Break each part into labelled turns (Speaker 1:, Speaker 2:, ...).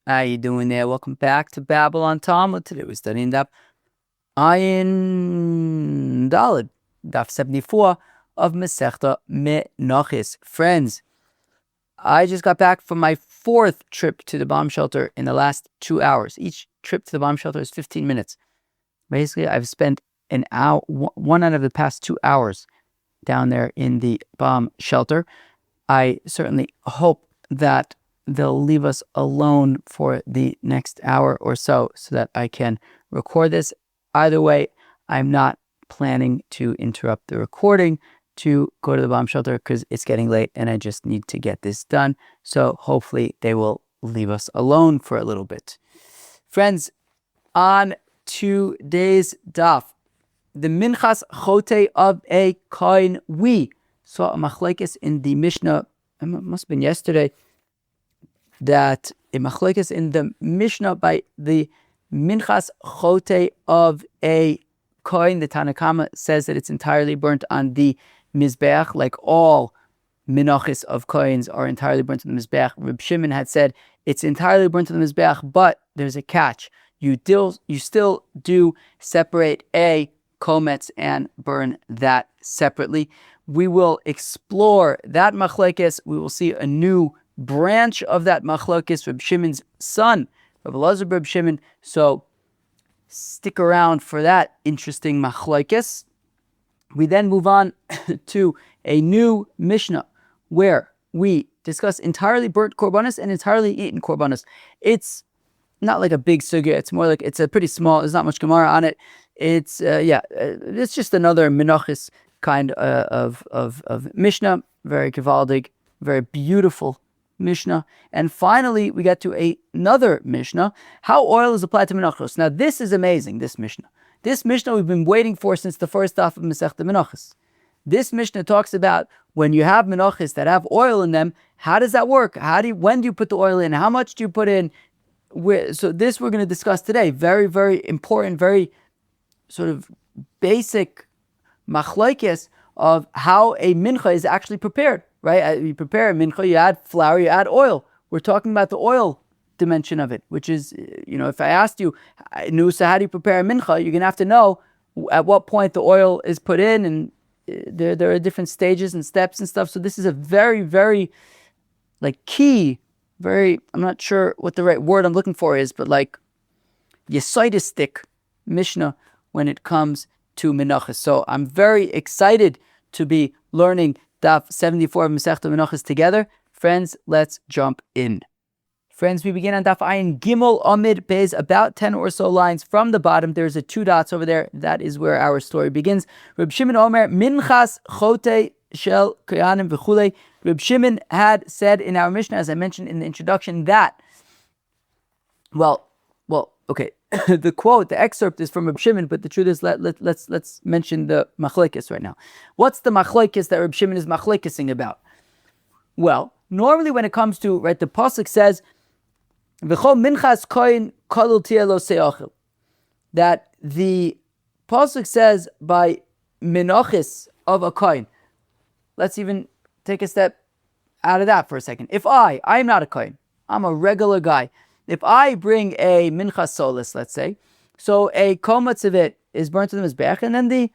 Speaker 1: How you doing there? Welcome back to Babble on Talmud. Today we're studying Daf Ayin Daled, Daf 74 of Masechta Menachos. Friends, I just got back from my fourth trip to the bomb shelter in the last 2 hours. Each trip to the bomb shelter is 15 minutes. Basically, I've spent an hour, one out of the past 2 hours down there in the bomb shelter. I certainly hope that they'll leave us alone for the next hour or so that I can record this. Either way, I'm not planning to interrupt the recording to go to the bomb shelter because it's getting late and I just need to get this done. So hopefully they will leave us alone for a little bit. Friends, on today's daf, the minchas chotei of a kohen, we saw a machlekes in the Mishnah, it must have been yesterday, that a machlekes in the Mishnah by the minchas chotei of a kohen. The Tanna Kama says that it's entirely burnt on the mizbeach, like all menachos of kohens are entirely burnt on the mizbeach. Reb Shimon had said it's entirely burnt on the mizbeach, but there's a catch. You still do separate a kometz and burn that separately. We will explore that machlekes. We will see a new branch of that machlokes, Reb Shimon's son, Reb Elazar Reb Shimon. So stick around for that interesting machlokes. We then move on to a new Mishnah where we discuss entirely burnt korbanos and entirely eaten korbanos. It's not like a big sugya. It's more like it's a pretty small. There's not much Gemara on it. It's it's just another menachos kind of Mishnah. Very kavaldig, very beautiful Mishnah. And finally, we get to another Mishnah, how oil is applied to menachos. Now, this is amazing, this Mishnah. This Mishnah we've been waiting for since the first daf of Masechta Menachos. This Mishnah talks about when you have menachos that have oil in them, how does that work? When do you put the oil in? How much do you put in? So this we're going to discuss today. Very, very important, very sort of basic machlokes of how a mincha is actually prepared. Right? You prepare a mincha, you add flour, you add oil. We're talking about the oil dimension of it, which is, if I asked you, Nusa, how do you prepare a mincha? You're going to have to know at what point the oil is put in, and there are different stages and steps and stuff. So this is a very, very key, I'm not sure what the right word I'm looking for is, but yesodistic Mishnah when it comes to menachos. So I'm very excited to be learning Daf 74 of Masechta Menachos together. Friends, let's jump in. Friends, we begin on Daf Ayin Gimel Amid Bez, about 10 or so lines from the bottom. There's a 2 dots over there. That is where our story begins. Reb Shimon Omer, minchas chotei shel koyanim v'chulei. Reb Shimon had said in our Mishnah, as I mentioned in the introduction, that, okay, the quote, the excerpt is from Reb Shimon, but the truth is, let's mention the machlokes right now. What's the machlokes that Reb Shimon is machlokesing about? Well, normally when it comes to, the pasuk says, "V'chol minchas kohen kolul tia lo seachel," that the pasuk says by menachos of a kohen. Let's even take a step out of that for a second. If I'm not a kohen, I'm a regular guy. If I bring a minchas solis, let's say, so a kometz of it is burnt in the mizbeach, and then the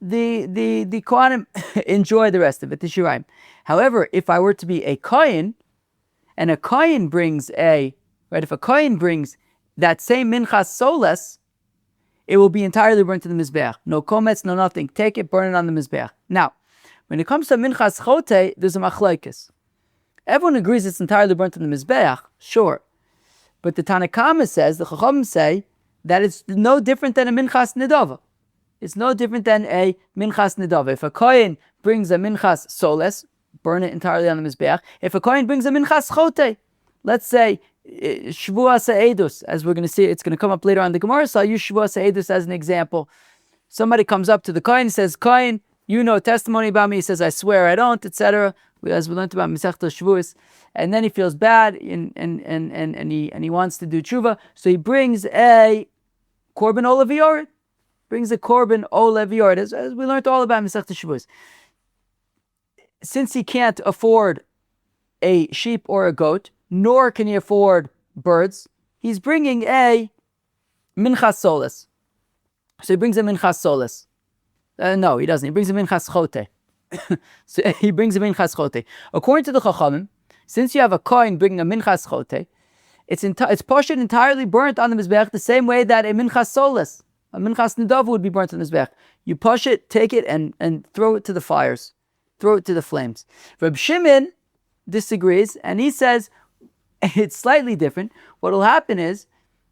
Speaker 1: kohanim enjoy the rest of it, the shiraim. However, if I were to be a kohen, and a kohen brings if a kohen brings that same minchas solis, it will be entirely burnt in the mizbeach. No kometz, no nothing. Take it, burn it on the mizbeach. Now, when it comes to minchas chotei, there's a machlokes. Everyone agrees it's entirely burnt in the mizbeach, sure. But the Tanna Kama says, the Chacham say, that it's no different than a minchas nedava. It's no different than a minchas nedava. If a kohen brings a minchas soles, burn it entirely on the mizbeach. If a kohen brings a minchas chotei, let's say shvuas ha'edus, as we're going to see, it's going to come up later on the Gemara, so I'll use shvuas ha'edus as an example. Somebody comes up to the kohen and says, "Kohen, you know testimony about me." He says, "I swear I don't," etc. As we learned about Masechta Shavuos, and then he feels bad and he wants to do tshuva, so he brings a korban olav brings a korban olav as we learned all about Masechta Shavuos. Since he can't afford a sheep or a goat, nor can he afford birds, he's bringing a minchas solis. So he brings a minchas solis. No, he doesn't. He brings a minchas chotei. So he brings a minchas chotei. According to the Chachamim, since you have a kohen bringing a minchas chotei, it's poshet entirely burnt on the mizbech the same way that a minchas solis, a minchas nidava would be burnt on the mizbech. You push it, take it, and throw it to the fires, throw it to the flames. Reb Shimon disagrees, and he says it's slightly different. What will happen is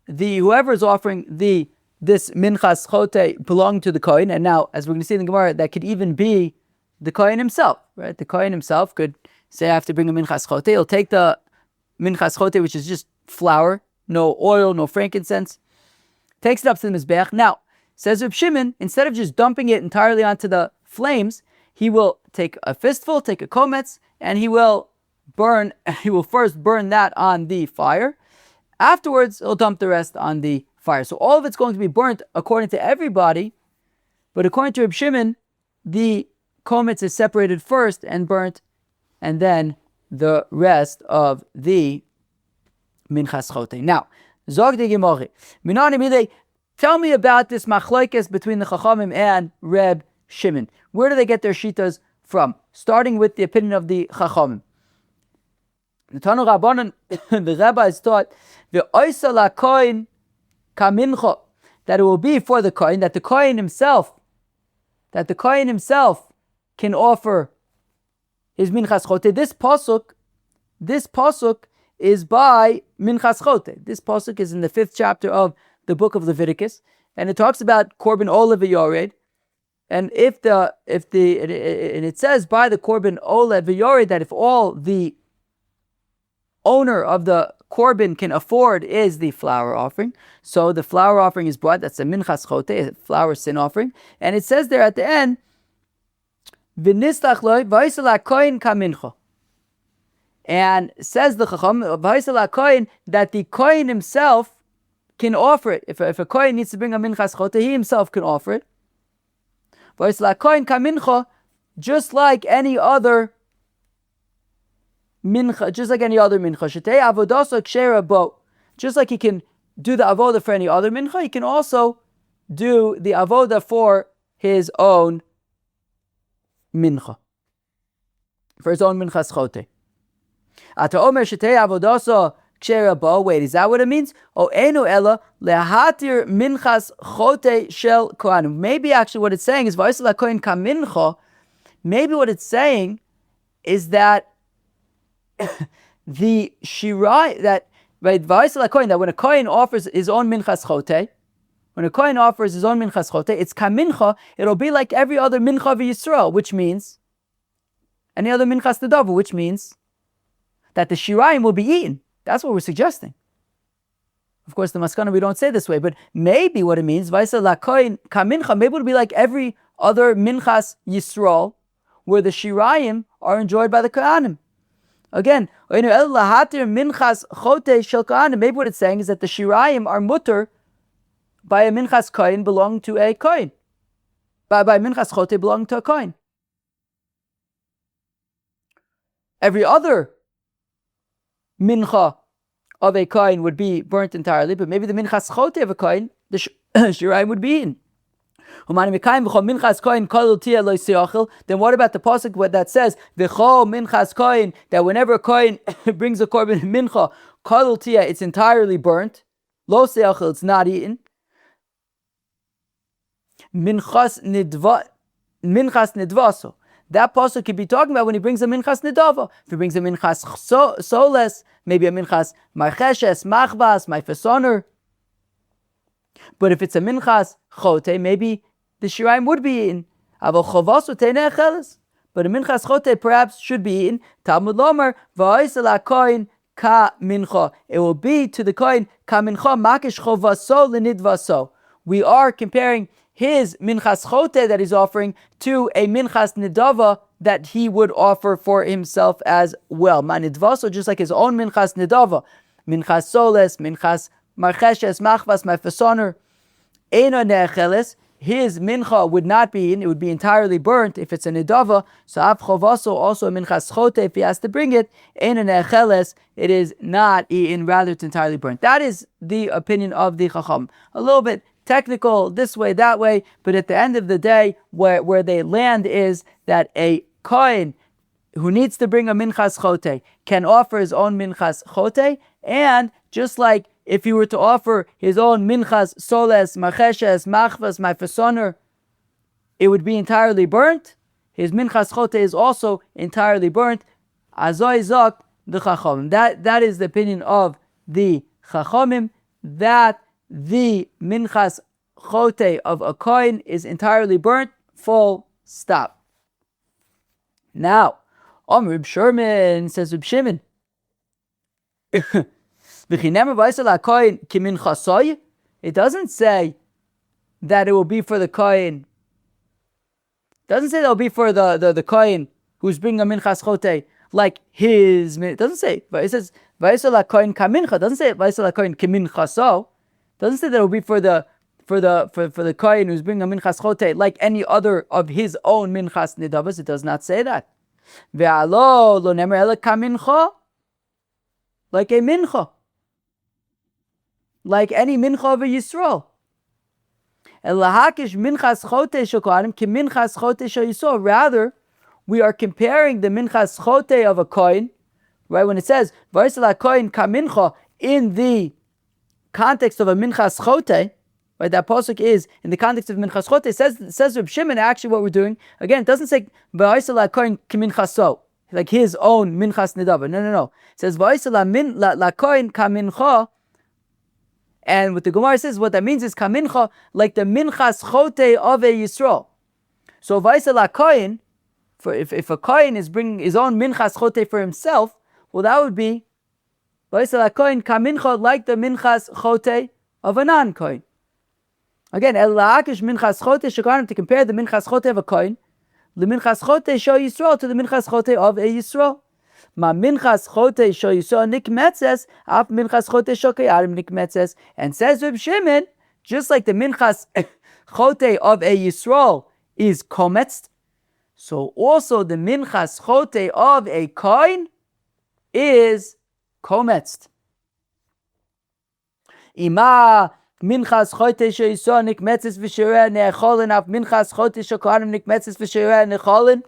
Speaker 1: whoever is offering this minchas chotei belonging to the kohen, and now, as we're going to see in the Gemara, that could even be the kohen himself, right? The kohen himself could say, I have to bring a minchas chotei. He'll take the minchas chotei, which is just flour, no oil, no frankincense, takes it up to the mizbeach. Now, says Reb Shimon, instead of just dumping it entirely onto the flames, he will take a fistful, take a kometz, and he will first burn that on the fire. Afterwards, he'll dump the rest on the fire. So all of it's going to be burnt according to everybody, but according to Reb Shimon, the kometz is separated first and burnt, and then the rest of the minchas chotei. Now, zog de Gemara, tell me about this machlokes between the Chachamim and Reb Shimon. Where do they get their shitas from? Starting with the opinion of the Chachamim. The Tanu Rabbanan, the rabbis taught the oisa la kohen kamincha, that it will be for the kohen, that the kohen himself can offer his minchas chotei. This pasuk is by minchas chotei. This pasuk is in the 5th chapter of the book of Leviticus, and it talks about korban olah v'yored. And it says by the korban olah v'yored that if all the owner of the korban can afford is the flour offering, so the flour offering is brought. That's a minchas chotei, a flour sin offering, and it says there at the end, v'nislach lo v'yisel kohen kamincha. And says the Chacham, v'yisel kohen, that the kohen himself can offer it. If a kohen needs to bring a minchas chotei, he himself can offer it. V'yisel kohen kamincha, just like any other mincha, chotei avodaso kshera bo. Just like he can do the avoda for any other mincha, he can also do the avoda for his own mincha, for his own minchas chotei. Ata omer chotei avodaso kshera bo. Wait, is that what it means? O enu ela lehatir minchas chotei shel kohanim. Maybe actually what it's saying is v'yisel kohen kamincha. Maybe what it's saying is that the shirai, that right, that when a kohen offers his own minchas chotei, it's kamincha. It'll be like every other mincha v'Yisrael, which means any other minchas nedava, which means that the shiraim will be eaten. That's what we're suggesting. Of course, the maskana we don't say this way, but maybe what it means, v'yisel kohen kamincha, maybe it'll be like every other minchas Yisrael, where the shiraim are enjoyed by the kohanim. Again, maybe what it's saying is that the shirayim are mutter by a minchas kohen belonging to a kohen, by minchas chotei belonging to a kohen. Every other mincha of a kohen would be burnt entirely, but maybe the minchas chotei of a kohen, the shirayim would be eaten. Then what about the pasuk that says v'chol minchas kohen, that whenever a kohen brings a korban mincha, kol tia, it's entirely burnt, lo seachel, it's not eaten. Minchas nidvaso. That pasuk could be talking about when he brings a minchas nidava. If he brings a minchas soles, maybe a minchas marcheshes, machvas, ma'ifesoner. But if it's a minchas chotei, maybe the shiraim would be eaten. But a minchas chotei perhaps should be eaten. Talmud lomer v'oisel kohen ka mincha. It will be to the kohen ka mincha makish chovaso lenidvaso. We are comparing his minchas chotei that he's offering to a minchas nidava that he would offer for himself as well. Ma nidvaso, just like his own minchas nidava, minchas soles, minchas marcheshes, machvas, ma'ifesoner, eino ne'echeles. his mincha would not be eaten, it would be entirely burnt if it's a nidava. So av chovaso, also a minchas chotei, if he has to bring it, ein necheles, it is not eaten, rather it's entirely burnt. That is the opinion of the Chacham. A little bit technical, this way, that way, but at the end of the day, where they land is that a kohen who needs to bring a minchas chotei can offer his own minchas chotei, and just like if he were to offer his own minchas soles, macheshes, machvas, ma'fesoner, it would be entirely burnt. His minchas chotei is also entirely burnt. Azoi zok the chachamim. That is the opinion of the chachamim, that the minchas chotei of a kohen is entirely burnt. Full stop. Now, Reb Sherman says, Reb Shimon, it doesn't say that it will be for the kohen. It doesn't say that it will be for the kohen who's bringing a minchas chotei like his. It doesn't say. But it says vayisel hakohen kamincha. It doesn't say vayisel hakohen kiminchaso. It doesn't say that it will be for the kohen who's bringing a minchas chotei like any other of his own minchas nidavas. It does not say that. Ve'alo lo nemer ela kamincha, like a mincha, like any mincha of a Yisrael. Elahakish minchas chotei shel kohanim ki minchas chotei shel Yisrael. Rather, we are comparing the minchas chotei of a kohen, right? When it says v'yisel hakohen kamincha in the context of a minchas chotei, right? That pasuk is in the context of minchas chotei. Says Reb Shimon. Actually, what we're doing again, it doesn't say v'yisel hakohen kiminchaso, like his own minchas nidava. No. It says v'yisel hakohen kamincha. And what the Gemara says, what that means is kamincha, like the minchas chotei of a Yisrael. So v'yisel hakohen, if a kohen is bringing his own minchas chotei for himself, well, that would be v'yisel hakohen kamincha, like the minchas chotei of a non-kohen. Again, el la'akish minchas chotei shekanim, to compare the minchas chotei of a kohen, the minchas chotei shel Yisrael, to the minchas chotei of a Yisrael. Ma minchas chotei shel Yisrael nikmetzes, af minchas chotei shel kohanim nikmetzes. And says Reb Shimon, just like the minchas chotei of a Yisrael is kometzt, so also the minchas chotei of a kohen is kometzt. Ima minchas chotei shel Yisrael nikmetzes v'shireh ne'echolin, af minchas chotei shel kohanim nikmetzes v'shireh ne'echolin.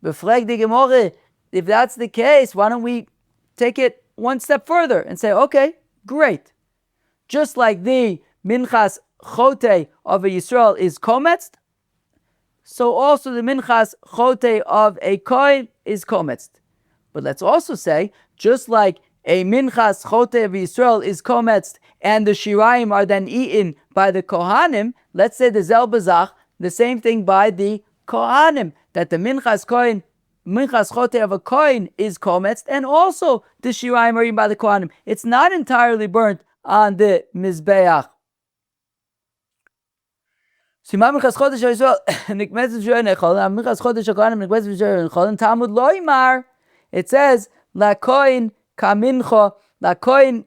Speaker 1: Befrag the Gemara, if that's the case, why don't we take it one step further and say, okay, great. Just like the minchas chotei of a Yisrael is kometzt, so also the minchas chotei of a kohen is kometzt. But let's also say, just like a minchas chotei of Yisrael is kometzt, and the shirayim are then eaten by the kohanim, let's say the zel bazach, the same thing by the kohanim, that the minchas chotei of a kohen is kometzt, and also the shirayim are eaten by the kohanim. It's not entirely burnt on the mizbeach. Talmud loimar, it says la kohen kamincha, la kohen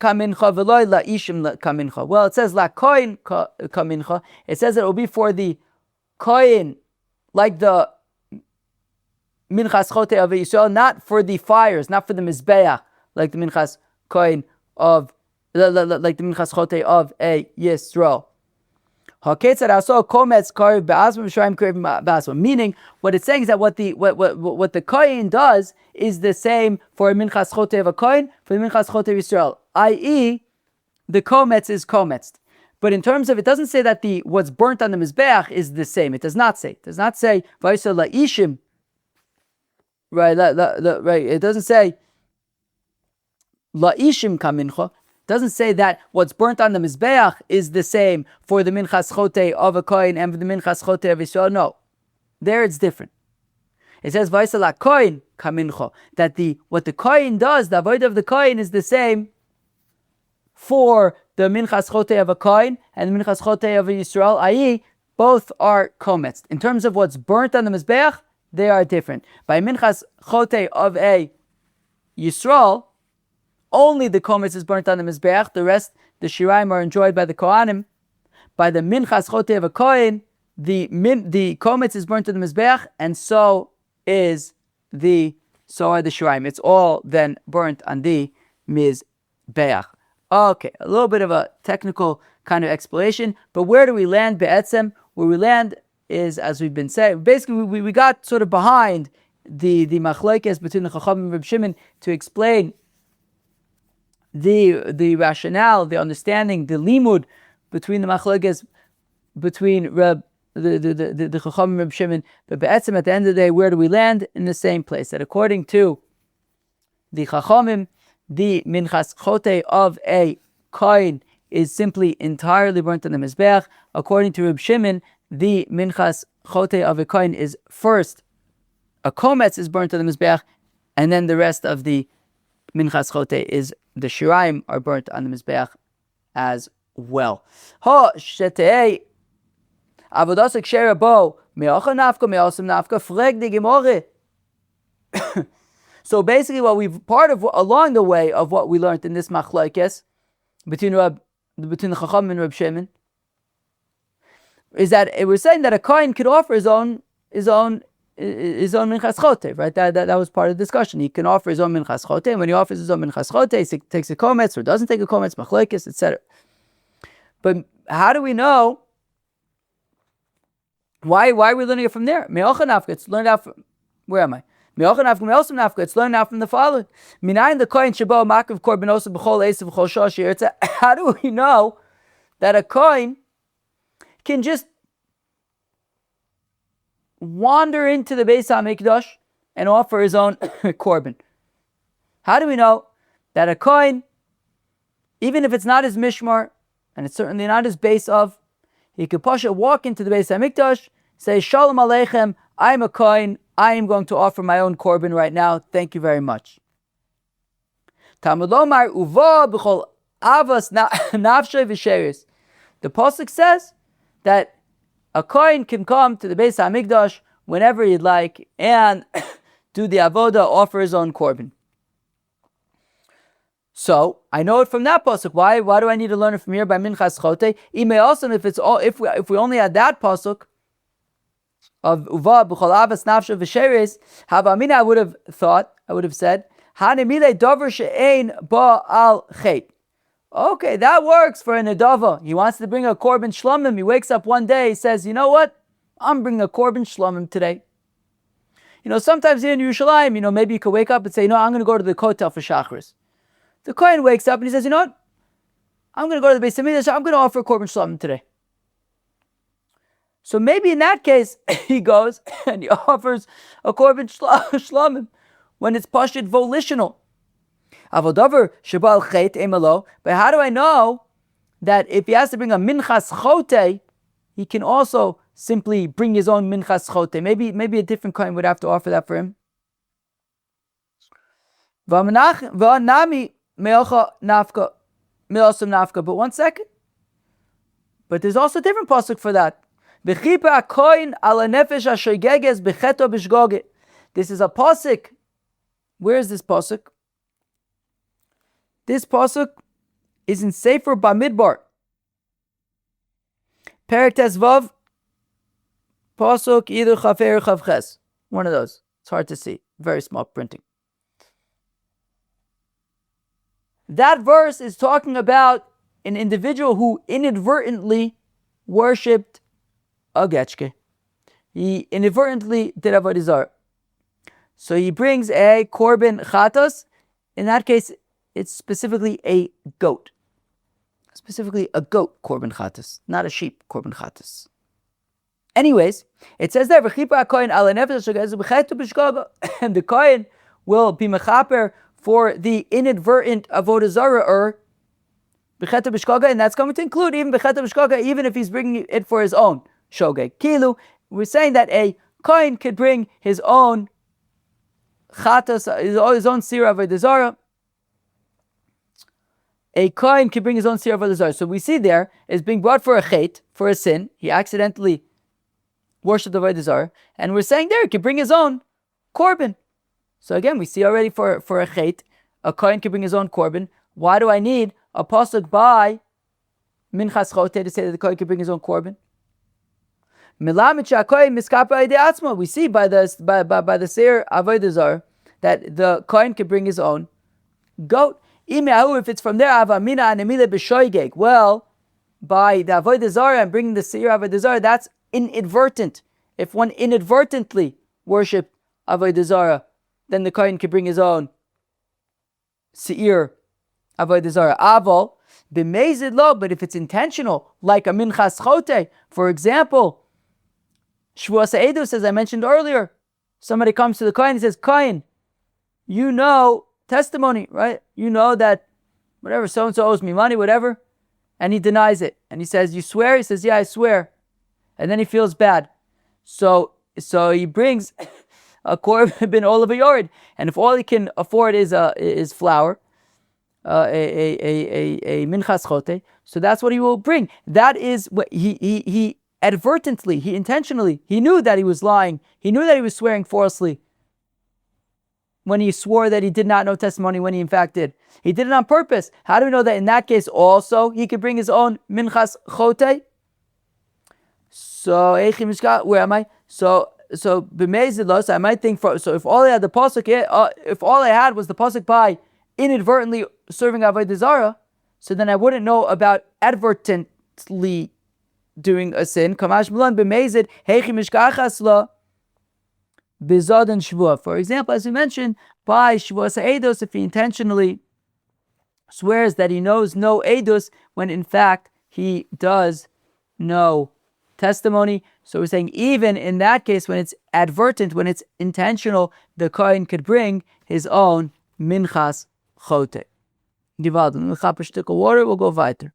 Speaker 1: kamincha v'loy la ishim kamincha. Well, it says la kohen kamincha. It says that it will be for the kohen, like the minchas chotei of Yisrael, not for the fires, not for the mizbeach, like the minchas kohen of, like the minchas chotei of a Yisrael. Meaning, what it's saying is that what the kohen does is the same for a minchas chotei of a kohen, for the minchas chotei of Yisrael, i.e., the kometz is kometz. But in terms of, it doesn't say that what's burnt on the mizbeach is the same. It does not say. It does not say vayisel la'ishim. Right, right. It doesn't say la'ishim kamincha. Doesn't say that what's burnt on the mizbeach is the same for the minchas chotei of a kohen and for the minchas chotei of Yisrael. No, there it's different. It says vayisel hakohen kamincha, that what the kohen does, the avodah of the kohen, is the same for the minchas chotei of a kohen and the minchas chotei of a Yisrael, i.e., both are kometz. In terms of what's burnt on the mizbeach, they are different. By minchas chotei of a Yisrael, only the kometz is burnt on the mizbeach. The rest, the shirayim, are enjoyed by the kohanim. by the minchas chotei of a kohen, the kometz is burnt to the mizbeach, and so are the shiraim. It's all then burnt on the mizbeach. Okay, a little bit of a technical kind of explanation, but where do we land be'etzem? Where we land is, as we've been saying, basically we got sort of behind the machlokes between the Chacham and Reb Shimon to explain the rationale, the understanding, the limud between the machlokes between the Chacham and Reb Shimon. But be'etzem, at the end of the day, where do we land? In the same place. That according to the Chachamim, the minchas chotei of a kohen is simply entirely burnt on the mizbeach. According to Reb Shimon, the minchas chotei of a kohen is first a kometz is burnt on the mizbeach, and then the rest of the minchas chotei is the shiraim are burnt on the mizbeach as well. Ha chotei avodas kshera bo me'ocha nafka me'osam nafka frag de gemore. So basically, along the way of what we learned in this machlokes between the Chacham and Reb Shimon is that it was saying that a kohen could offer his own minchas chotei, right? That was part of the discussion. He can offer his own minchas chotei, and when he offers his own minchas chotei, he takes a kometz or doesn't take a kometz, machlokes, etc. But how do we know? Why are we learning it from there? Me'ocha nafka, it's learned out from, where am I? It's learned out from the following. Minayin the kohen shabo makav korbanos b'chol esav b'chol shosh. How do we know that a kohen can just wander into the Beis HaMikdash and offer his own korban? How do we know that a kohen, even if it's not his mishmar, and it's certainly not his base of, he could walk into the Beis HaMikdash, say, Shalom Aleichem, I'm a kohen, I am going to offer my own korban right now. Thank you very much. Talmud Lomar uva b'chol avos nafshay v'sheris. The pasuk says that a kohen can come to the Beis HaMikdash whenever he'd like and do the avoda, offer his own korban. So I know it from that pasuk. Why do I need to learn it from here by minchas chotei? If we only had that pasuk of uva b'chol avos nafshay v'sheris, havamina, I would have said, hanimile davar she'ein ba al chet. Okay, that works for a nedava. He wants to bring a korban shlomim. He wakes up one day, he says, you know what? I'm bringing a korban shlomim today. Sometimes here in Yerushalayim, maybe you could wake up and say, I'm going to go to the kotel for shachris. The kohen wakes up and he says, you know what? I'm going to go to the Beis HaMikdash. I'm going to offer a korban shlomim today. So maybe in that case, he goes and he offers a korban shlomim when it's pashut volitional. Avodavar shabal chet emelo. But how do I know that if he has to bring a minchas chotei, he can also simply bring his own minchas chotei? Maybe a different kohen would have to offer that for him. V'anami me'ocha nafka me'osam nafka. But one second. But there's also a different pasuk for that. V'chipa kohen ala nefesh ashogeges b'cheto b'shgoge. This is a pasuk. Where is this pasuk? This pasuk is in Sefer Bamidbar. Perek Tezvav, pasuk either Chafer or Chavches. One of those. It's hard to see. Very small printing. That verse is talking about an individual who inadvertently worshipped a getchke. He inadvertently did avodah zarah. So he brings a korban chatos. In that case, it's specifically a goat. Specifically a goat korban chatos, not a sheep korban chatos. Anyways, it says there, and the kohen will be mechaper for the inadvertent avodah zarah or b'cheta b'shkoga, and that's going to include even b'cheta b'shkoga, even if he's bringing it for his own shogeg. Kilu, we're saying that a kohen could bring his own chatos, his own sira avodah zarah. A kohen can bring his own sira avodah zarah. So we see there is being brought for a chet, for a sin. He accidentally worshipped the avodah zarah, and we're saying there he can bring his own korban. So again, we see already for a chet, a kohen can bring his own korban. Why do I need a pasuk by minchas chotei to say that the kohen can bring his own korban? We see by the seir avodah zarah that the kohen can bring his own goat. If it's from there, well, by the avodah zarah and bringing the seir avodah zarah, that's inadvertent. If one inadvertently worshipped avodah zarah, then the kohen can bring his own seir avodah zarah. Aval b'meizid lo, but if it's intentional, like a minchas chotei, for example, Shvuas Eidus, as I mentioned earlier, somebody comes to the kohen and says, "Kohen, you know testimony, right? You know that whatever so and so owes me money, whatever," and he denies it, and he says, "You swear?" He says, "Yeah, I swear," and then he feels bad, so he brings a korban olive yored, and if all he can afford is flour, a minchas chotei, so that's what he will bring. That is what he advertently, he intentionally, he knew that he was lying. He knew that he was swearing falsely when he swore that he did not know testimony when he in fact did. He did it on purpose. How do we know that in that case also he could bring his own minchas chotei? So, where am I? So b'meizid, I might think so if all I had the pasuk, if all I had was the pasuk by inadvertently serving avodah zarah, so then I wouldn't know about advertently doing a sin. Kamash Milan b'meizid heichi mishkachas la bizad and shvua. For example, as we mentioned, by shvuas eidos, if he intentionally swears that he knows no eidos when in fact he does know testimony. So we're saying even in that case, when it's advertent, when it's intentional, the kohen could bring his own minchas chotei. Gewaltig. We'll have a stick of water. We'll go weiter.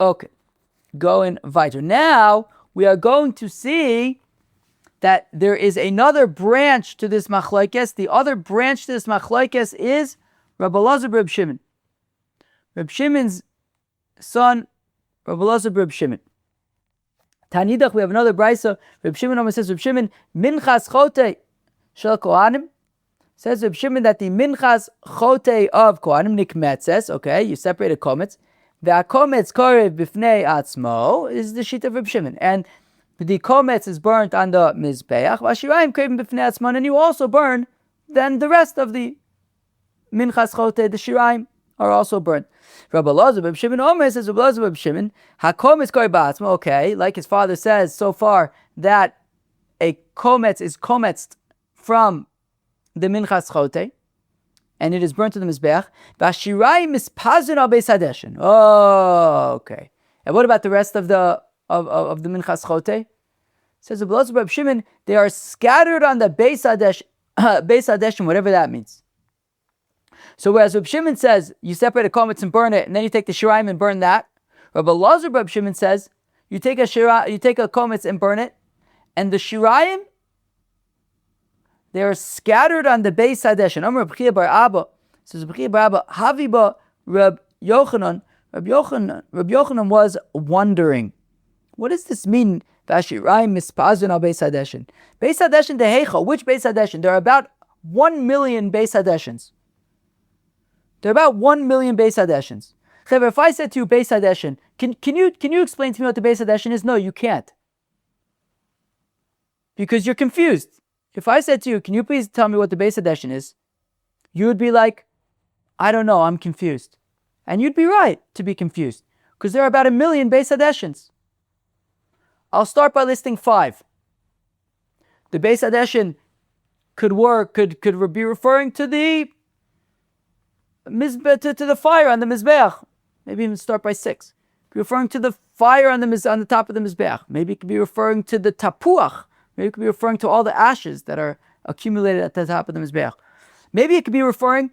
Speaker 1: Okay, going weiter. Now we are going to see that there is another branch to this machlokes. The other branch to this machlokes is Rabbi Elazar Reb Shimon. Reb Shimon's son, Rabbi Elazar Reb Shimon. Tanidach, we have another brisa. Reb Shimon almost says, Reb Shimon, minchas chotei shel kohanim. Says Reb Shimon that the minchas chotei of kohanim nikmetzes. Okay, you separate a kometz. The kometz korev bifnei atzmo is the sheet of Reb Shimon, and the kometz is burnt on the mizbeach. Vashirayim korev bifnei atzmo, and you also burn then the rest of the minchas chotei, the shirayim, are also burnt. Rabbi Elazar Reb Shimon Omer says, Rabbi Elazar Reb Shimon, hakometz korev ba'atzmo. Okay, like his father says so far that a kometz is kometzed from the minchas chotei, and it is burnt to the mizbeach. V'ashirayim mispazin al beis hadeshin. Oh, okay. And what about the rest of the minchas chotei? Says the Elazar Reb Shimon, they are scattered on the beis hadeshin, whatever that means. So whereas Reb Shimon says you separate a kometz and burn it, and then you take the shirayim and burn that, Rabbi Elazar Reb Shimon says you take a kometz and burn it, and the shirayim, they are scattered on the beis hadeshin. Amar Reb Chia bar Abba says, Reb Chia bar Abba haviba Reb Yochanan. Reb Yochanan was wondering, what does this mean? Vashirayim mispazun al beis hadeshin. Beis hadeshin dehecha. Which beis hadeshin? There are about 1 million beis hadeshins. There are about 1 million beis hadeshins. If I said to you beis hadeshin, can you explain to me what the beis hadeshin is? No, you can't, because you're confused. If I said to you, can you please tell me what the beis hadeshin is? You would be like, I don't know, I'm confused. And you'd be right to be confused, because there are about 1 million beis hadeshins. I'll start by listing 5. The beis hadeshin could be referring to the to the fire on the mizbeach. Maybe even start by 6. Be referring to the fire on the top of the mizbeach. Maybe it could be referring to the tapuach. Maybe it could be referring to all the ashes that are accumulated at the top of the mizbeach. Maybe it could be referring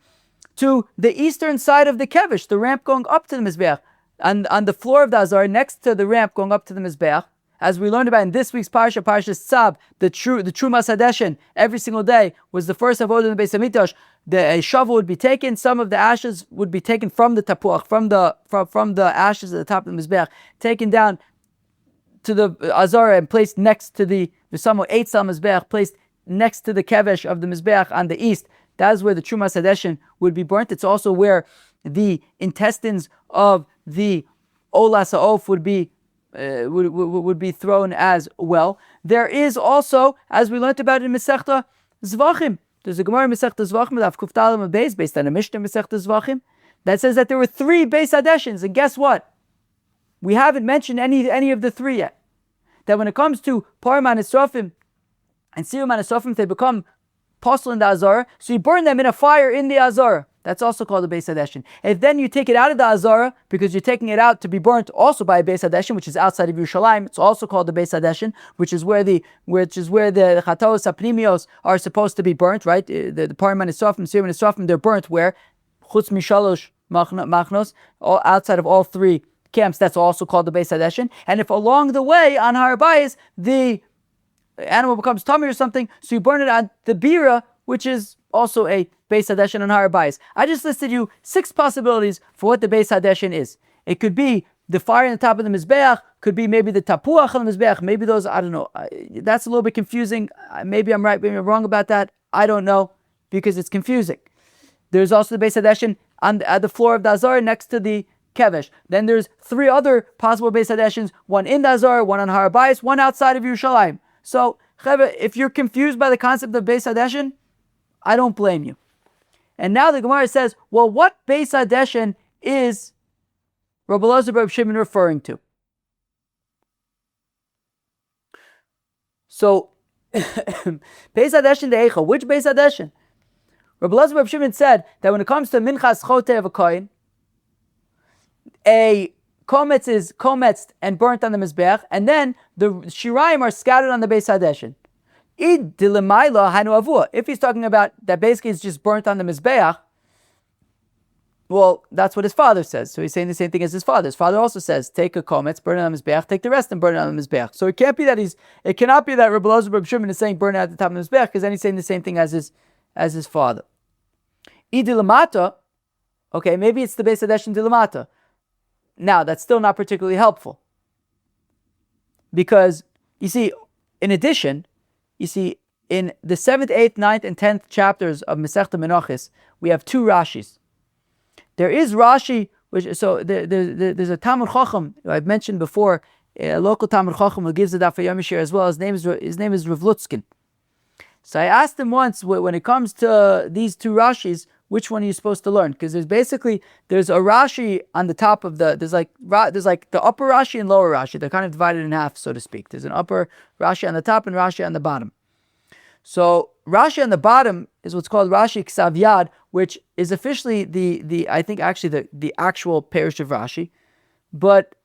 Speaker 1: to the eastern side of the kevish, the ramp going up to the mizbeach, and on the floor of the azar, next to the ramp going up to the mizbeach. As we learned about in this week's parsha, Parshas Tzab, the Trumas Hadeshin, every single day was the first avodah in the Beis Hamikdash. A shovel would be taken, some of the ashes would be taken from the tapuach, from the ashes at the top of the mizbeach, taken down to the azara and placed next to the V'samo Eitz al mizbeach, placed next to the kevesh of the mizbeach on the east, That is where the Trumas Hadeshin would be burnt. It's also where the intestines of the Olas Ha'of would be thrown as well. There is also, as we learned about in Masechta Zvachim, there's a Gemara in Masechta Zvachim, Daf Kuftalim Beis, based on a Mishnah Masechta Zvachim, that says that there were 3 Beis Hadeshins, and guess what? We haven't mentioned any of the 3 yet. That when it comes to Parman Esrofim and Siruman Esrofim, they become apostle in the Azara, so you burn them in a fire in the Azara. That's also called a Beis Hadeshin. If then you take it out of the Azara, because you're taking it out to be burnt also by a Beis Hadeshin, which is outside of Yerushalayim, it's also called the Beis Hadeshin, which is where the Chataos Apnimios are supposed to be burnt, right? The Parman Esrofim, Siruman Esrofim, they're burnt where? Chutz Mishalosh Machnos, all outside of all 3 camps. That's also called the Beis Hadeshin. And if along the way on Har Bayis the animal becomes tummy or something, so you burn it on the bira, which is also a Beis Hadeshin on Har Bayis. I just listed you 6 possibilities for what the Beis Hadeshin is. It could be the fire on the top of the Mizbeach, could be maybe the tapuach on the Mizbeach, maybe those, I don't know. That's a little bit confusing. Maybe I'm right, maybe I'm wrong about that. I don't know, because it's confusing. There's also the Beis Hadeshin at the floor of the Azar next to the Kevesh. Then there's 3 other possible Beis Hadeshins, one in the Azar, one on Har Bayis, one outside of Yerushalayim. So, if you're confused by the concept of Beis Hadeshin, I don't blame you. And now the Gemara says, well, what Beis Hadeshin is Rabbi Elazar Bar Shimon referring to? So, Beis Hadeshin de'echa, which Beis Hadeshin? Rabbi Elazar Bar Shimon said that when it comes to minchas chotei of a kohen, a kometz is kometzed and burnt on the Mizbeach, and then the shirayim are scattered on the Beis Hadeshin. If he's talking about that basically it's just burnt on the Mizbeach, well, that's what his father says. So he's saying the same thing as his father. His father also says, take a kometz, burn it on the Mizbeach, take the rest and burn it on the Mizbeach. So it cannot be that Rabbi Elazar Bar Shimon is saying burn it at the top of the Mizbeach, because then he's saying the same thing as his father. Idilamata, okay, maybe it's the Beis Hadeshin dilamata. Now, that's still not particularly helpful. Because, you see, in addition, in the 7th, 8th, 9th, and 10th chapters of Masechta Menachos, we have 2 Rashis. There is Rashi, there's a Talmud Chacham, I've mentioned before, a local Talmud Chacham who gives the Daf Yomi as well. His name is Rav Lutzkin. So I asked him once, when it comes to these 2 Rashis, which one are you supposed to learn? Because there's a Rashi on the top of there's like the upper Rashi and lower Rashi. They're kind of divided in half, so to speak. There's an upper Rashi on the top and Rashi on the bottom. So Rashi on the bottom is what's called Rashi Ksav Yad, which is officially the actual parish of Rashi. But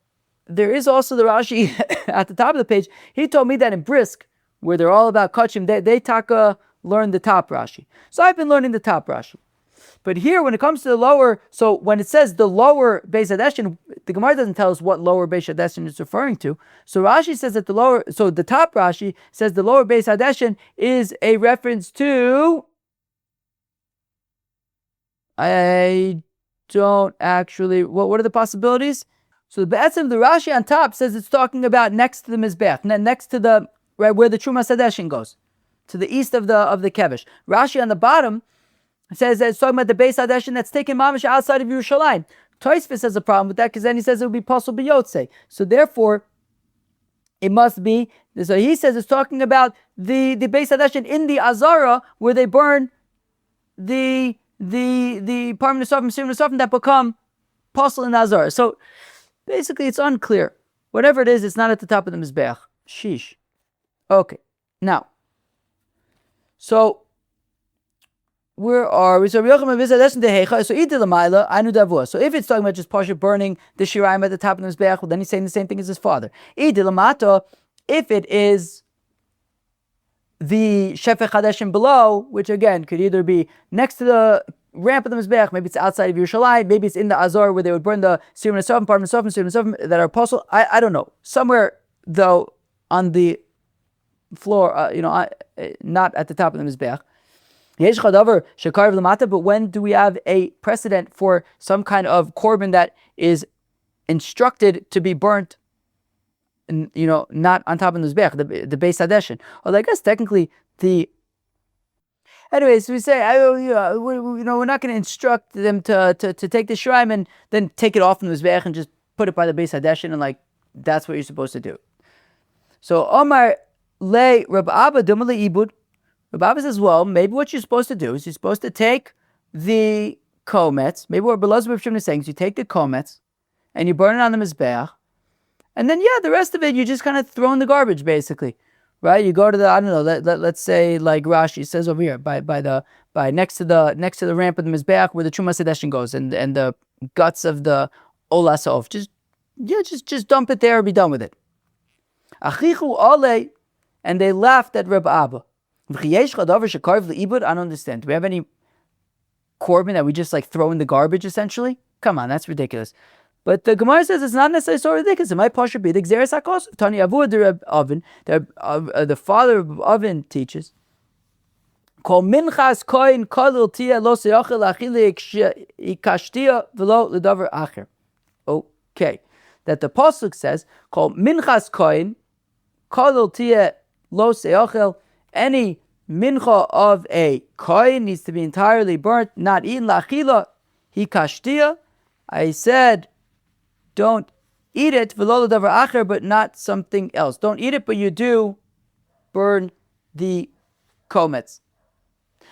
Speaker 1: there is also the Rashi at the top of the page. He told me that in Brisk, where they're all about Kachim, they taka learn the top Rashi. So I've been learning the top Rashi. But here, when it comes to the lower, so when it says the lower Beis Hadeshin, the Gemara doesn't tell us what lower Beis Hadeshin is referring to. So Rashi says that the top Rashi says the lower Beis Hadeshin is a reference to, I don't actually, what are the possibilities? So the Rashi on top says it's talking about next to the Mizbeach, next to right where the Trumas Hadeshin goes, to the east of the Kevesh. Rashi on the bottom says that it's talking about the Beis Hadeshin that's taken mamash outside of Yerushalayim. Tosfos has a problem with that, because then he says it would be possible b'yotzei. So therefore, it must be. So he says it's talking about the Beis Hadeshin in the Azara, where they burn the Parman Nesofim, Sirum Nesofim that become possible in the Azara. So basically, it's unclear. Whatever it is, it's not at the top of the Mizbeach. Sheesh. Okay. Now, so where are we? So if it's talking about just Pasha burning the Shiraim at the top of the Mizbeach, well, then he's saying the same thing as his father. If it is the Shefech Hadeshim below, which again could either be next to the ramp of the Mizbeach, maybe it's outside of Yerushalayim, maybe it's in the Azor where they would burn the Sirum Nesofim, Parman Nesofim, Sirum Nesofim that are apostle. I don't know. Somewhere though on the floor, not at the top of the Mizbeach. But when do we have a precedent for some kind of korban that is instructed to be burnt, not on top of the Mizbeach, the Beis Hadeshin? Well, I guess technically Anyways, we say, we're not going to instruct them to take the shiraim and then take it off from the mizbeach and just put it by the Beis Hadeshin and that's what you're supposed to do. So Omar le Rab Abba dumale ibud. Rab Abba says, well, maybe what you're supposed to do is you're supposed to take the komets. Maybe what Belaz Rav Shimon is saying is you take the komets and you burn it on the mizbeach, and then the rest of it you just kind of throw in the garbage, basically. Right, you go to the let's say like Rashi says over here by next to the ramp of the mizbeach where the Trumas Hadeshin goes and the guts of the olas of just dump it there and be done with it. Achichu ale, and they laughed at Reb Abba. I don't understand. Do we have any korban that we just throw in the garbage essentially? Come on, that's ridiculous. But the Gemara says it's not necessarily so ridiculous. It might possibly be the Gzeres HaKos. Tani Avu the Oven, the father of Oven teaches. Kol minchas kohen kadil tia lo seachel achile ikashtia v'lo ledavar acher. Okay, that the pasuk says kol minchas kohen kadil tia lo seachel. Any mincha of a kohen needs to be entirely burnt, not eaten lachila hikashtia. I said, don't eat it, but not something else. Don't eat it, but you do burn the komets.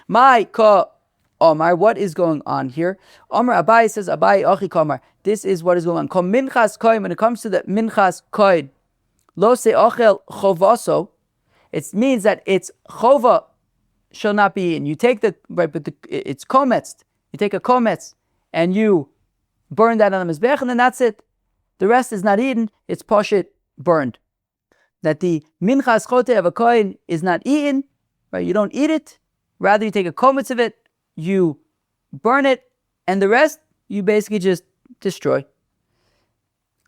Speaker 1: My ka Omar, what is going on here? Omar Abai says, Abai Ochi Komar. This is what is going on. Kom minchas kohen, when it comes to the minchas kohen, lo se ochel chovaso, it means that its chova shall not be eaten. You take it's komets. You take a komets and you burn that on the mizbech, and then that's it. The rest is not eaten, it's poshit, burned. That the minchas chotei of a kohen is not eaten, right? You don't eat it, rather you take a kometz of it, you burn it, and the rest you basically just destroy.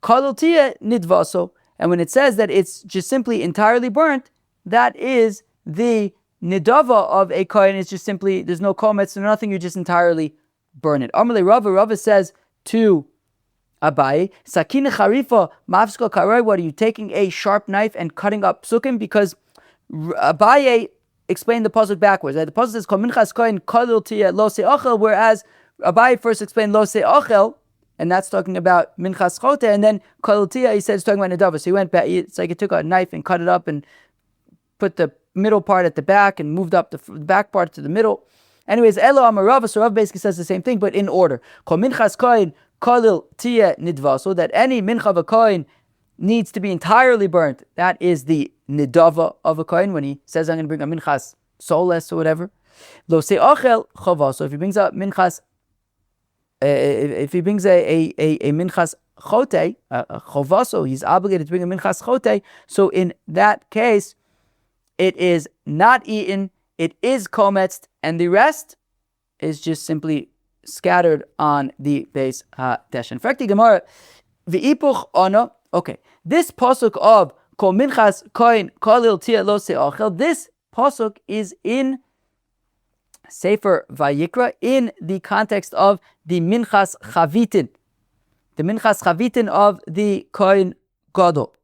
Speaker 1: Kadol tia nidvaso, and when it says that it's just simply entirely burnt, that is the nidava of a kohen. It's just simply, there's no kometz, there's nothing, you just entirely burn it. Amalei Rava says to Abai, Sakina Charifa, Mavsko Karai, what are you taking a sharp knife and cutting up psukim? Because Abaye explained the pasuk backwards. The pasuk says, Minchas kohen kadil tia lo se'achel, whereas Abaye first explained lo se'achel, and that's talking about minchas chotei, and then kadil tia, he said it's talking about nedava. So he went back, it's like he took a knife and cut it up and put the middle part at the back and moved up the back part to the middle. Anyways, Elo Amarava, so Rav basically says the same thing, but in order. Kol minchas kohen kadil tia nidvaso, that any mincha of a kohen needs to be entirely burnt. That is the nidava of a kohen when he says, I'm going to bring a minchas soles or whatever. Lo se'achel chavaso, if he brings a minchas, if he brings a minchas chotei, a chavaso, he's obligated to bring a minchas chotei. So in that case, it is not eaten, it is kometzed, and the rest is just simply scattered on the Beis Hadeshin. Frakti Gemara, v'ipuch ono. Okay, this pasuk of kol minchas kohen kalil tia lo se'achel, this pasuk is in Sefer Vayikra in the context of the minchas chavitin, the minchas chavitin of the kohen gadol.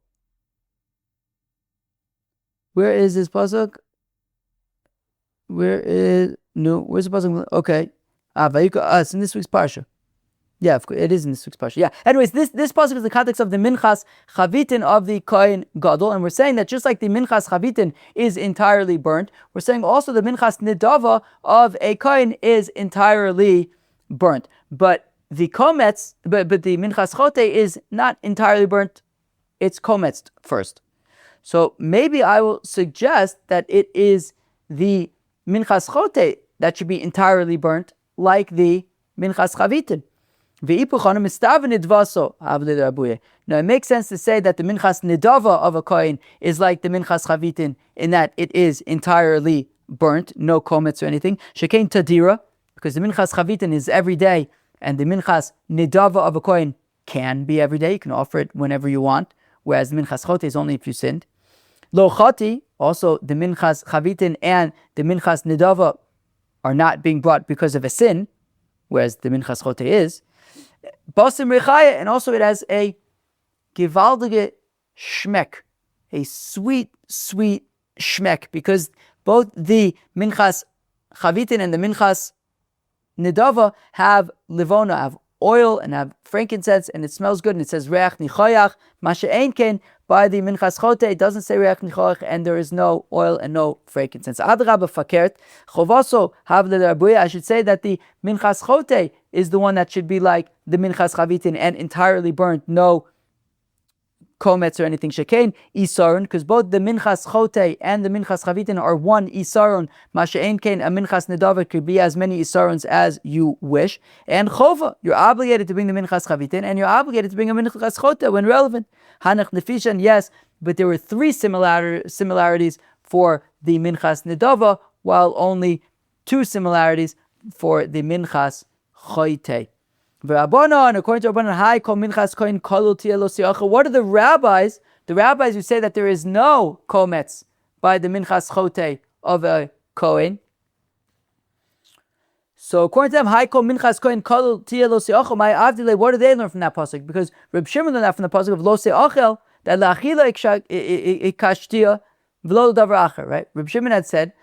Speaker 1: Where is this pasuk? Where's the pasuk? Okay. Vayikra, it's in this week's parsha. Yeah, of course, it is in this week's parsha. Yeah. Anyways, this pasuk is the context of the minchas chavitin of the kohen gadol, and we're saying that just like the minchas chavitin is entirely burnt, we're saying also the minchas nidava of a kohen is entirely burnt. But the kometz, but the minchas chotei is not entirely burnt; it's kometzed first. So maybe I will suggest that it is the minchas chotei that should be entirely burnt, like the minchas chavitin. Now it makes sense to say that the minchas nidava of a kohen is like the minchas chavitin in that it is entirely burnt, no komets or anything. Shekein tadira, because the minchas chavitin is every day, and the minchas nidava of a kohen can be every day. You can offer it whenever you want, whereas the minchas chotei is only if you sinned. Lo chati, also the minchas chavitin and the minchas nidava are not being brought because of a sin, whereas the minchas chotei is. Basim rechaya, and also it has a gewaldige shmek, a sweet, sweet shmek, because both the minchas chavitin and the minchas nedava have livona, have oil and have frankincense, and it smells good, and it says reach nichoyach. Masha ein ken, by the minchas chotei, it doesn't say reach nichoyach, and there is no oil and no frankincense. Adraba fakert chovaso have the. I should say that the minchas chotei is the one that should be like the minchas chavitin and entirely burnt, no komets or anything. Shekain isaron, because both the minchas chotei and the minchas chavitin are one isaron. Masha ein kain, a minchas nedava could be as many isarons as you wish. And chova, you're obligated to bring the minchas chavitin, and you're obligated to bring a minchas chotei when relevant. Hanach nefishan, yes, but there were three similarities for the minchas nedava, while only two similarities for the minchas chotei. And according to Rabbanan, what are the rabbis? The rabbis who say that there is no komets by the minchas chotei of a kohen. So according to them, minchas kohen kolul tia lo seachel. My avdile, what do they learn from that pasuk? Because Reb Shimon learned that from the pasuk of lo seachel, that laachila ikashtia v'lo davar acher. Right? Reb Shimon had said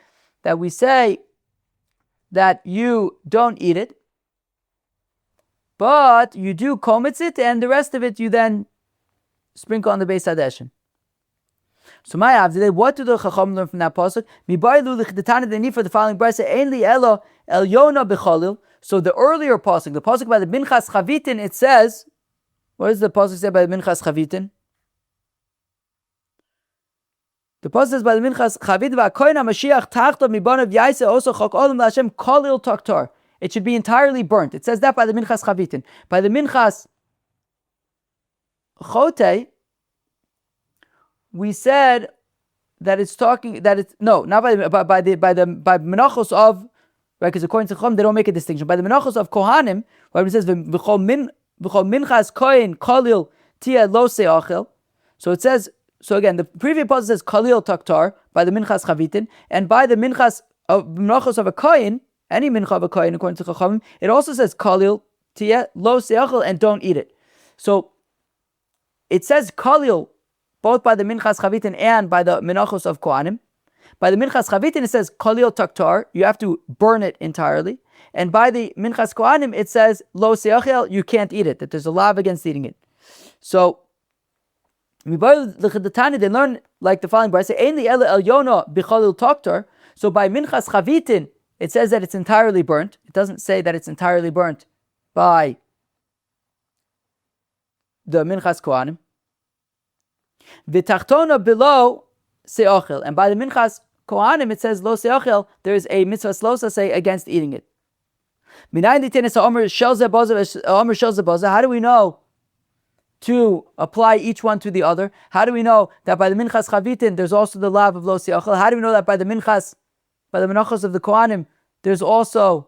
Speaker 1: that we say that you don't eat it, but you do komets it, and the rest of it you then sprinkle on the Beis Hadeshin. So my avdile, what do the Chacham learn from that pasuk? Mibaylu lichdetana, they need for the following brisa, ein li elo el yona b'chalil. So the earlier pasuk, the pasuk by the minchas chavitin, it says, what does the pasuk say by the minchas chavitin? The pasuk says by the minchas chavitin, va'koyin hamashiach tachtav mibanav yaisa oso chok olam la'Hashem kalil taktar. It should be entirely burnt. It says that by the minchas chavitin. By the minchas chotei, we said that it's talking that it's no, not by menachos of, right? Because according to Chum, they don't make a distinction. By the menachos of kohanim, right? It says v'chol minchas kohen kalil tia lo seachel. So it says. So again, the previous passage says kalil taktar by the minchas chavitin, and by the minchas of menachos of a kohen. Any mincha of a kohen, according to Chachamim, it also says kalil tia lo seachel, and don't eat it. So it says kalil both by the minchas chavitin and by the menachos of kohanim. By the minchas chavitin it says kalil taktar, you have to burn it entirely, and by the minchas kohanim it says lo seachel, you can't eat it. That there's a law against eating it. So they learn like the following brisa: ein li ela el yona b'chalil taktar. So by minchas chavitin, it says that it's entirely burnt. It doesn't say that it's entirely burnt by the minchas kohanim. V'tachtona below seachel, and by the minchas kohanim it says lo seachel. There is a mitzvah lo say against eating it. How do we know to apply each one to the other? How do we know that by the minchas chavitin there's also the lav of lo seachel? How do we know that by the menachos of the kohanim, there's also,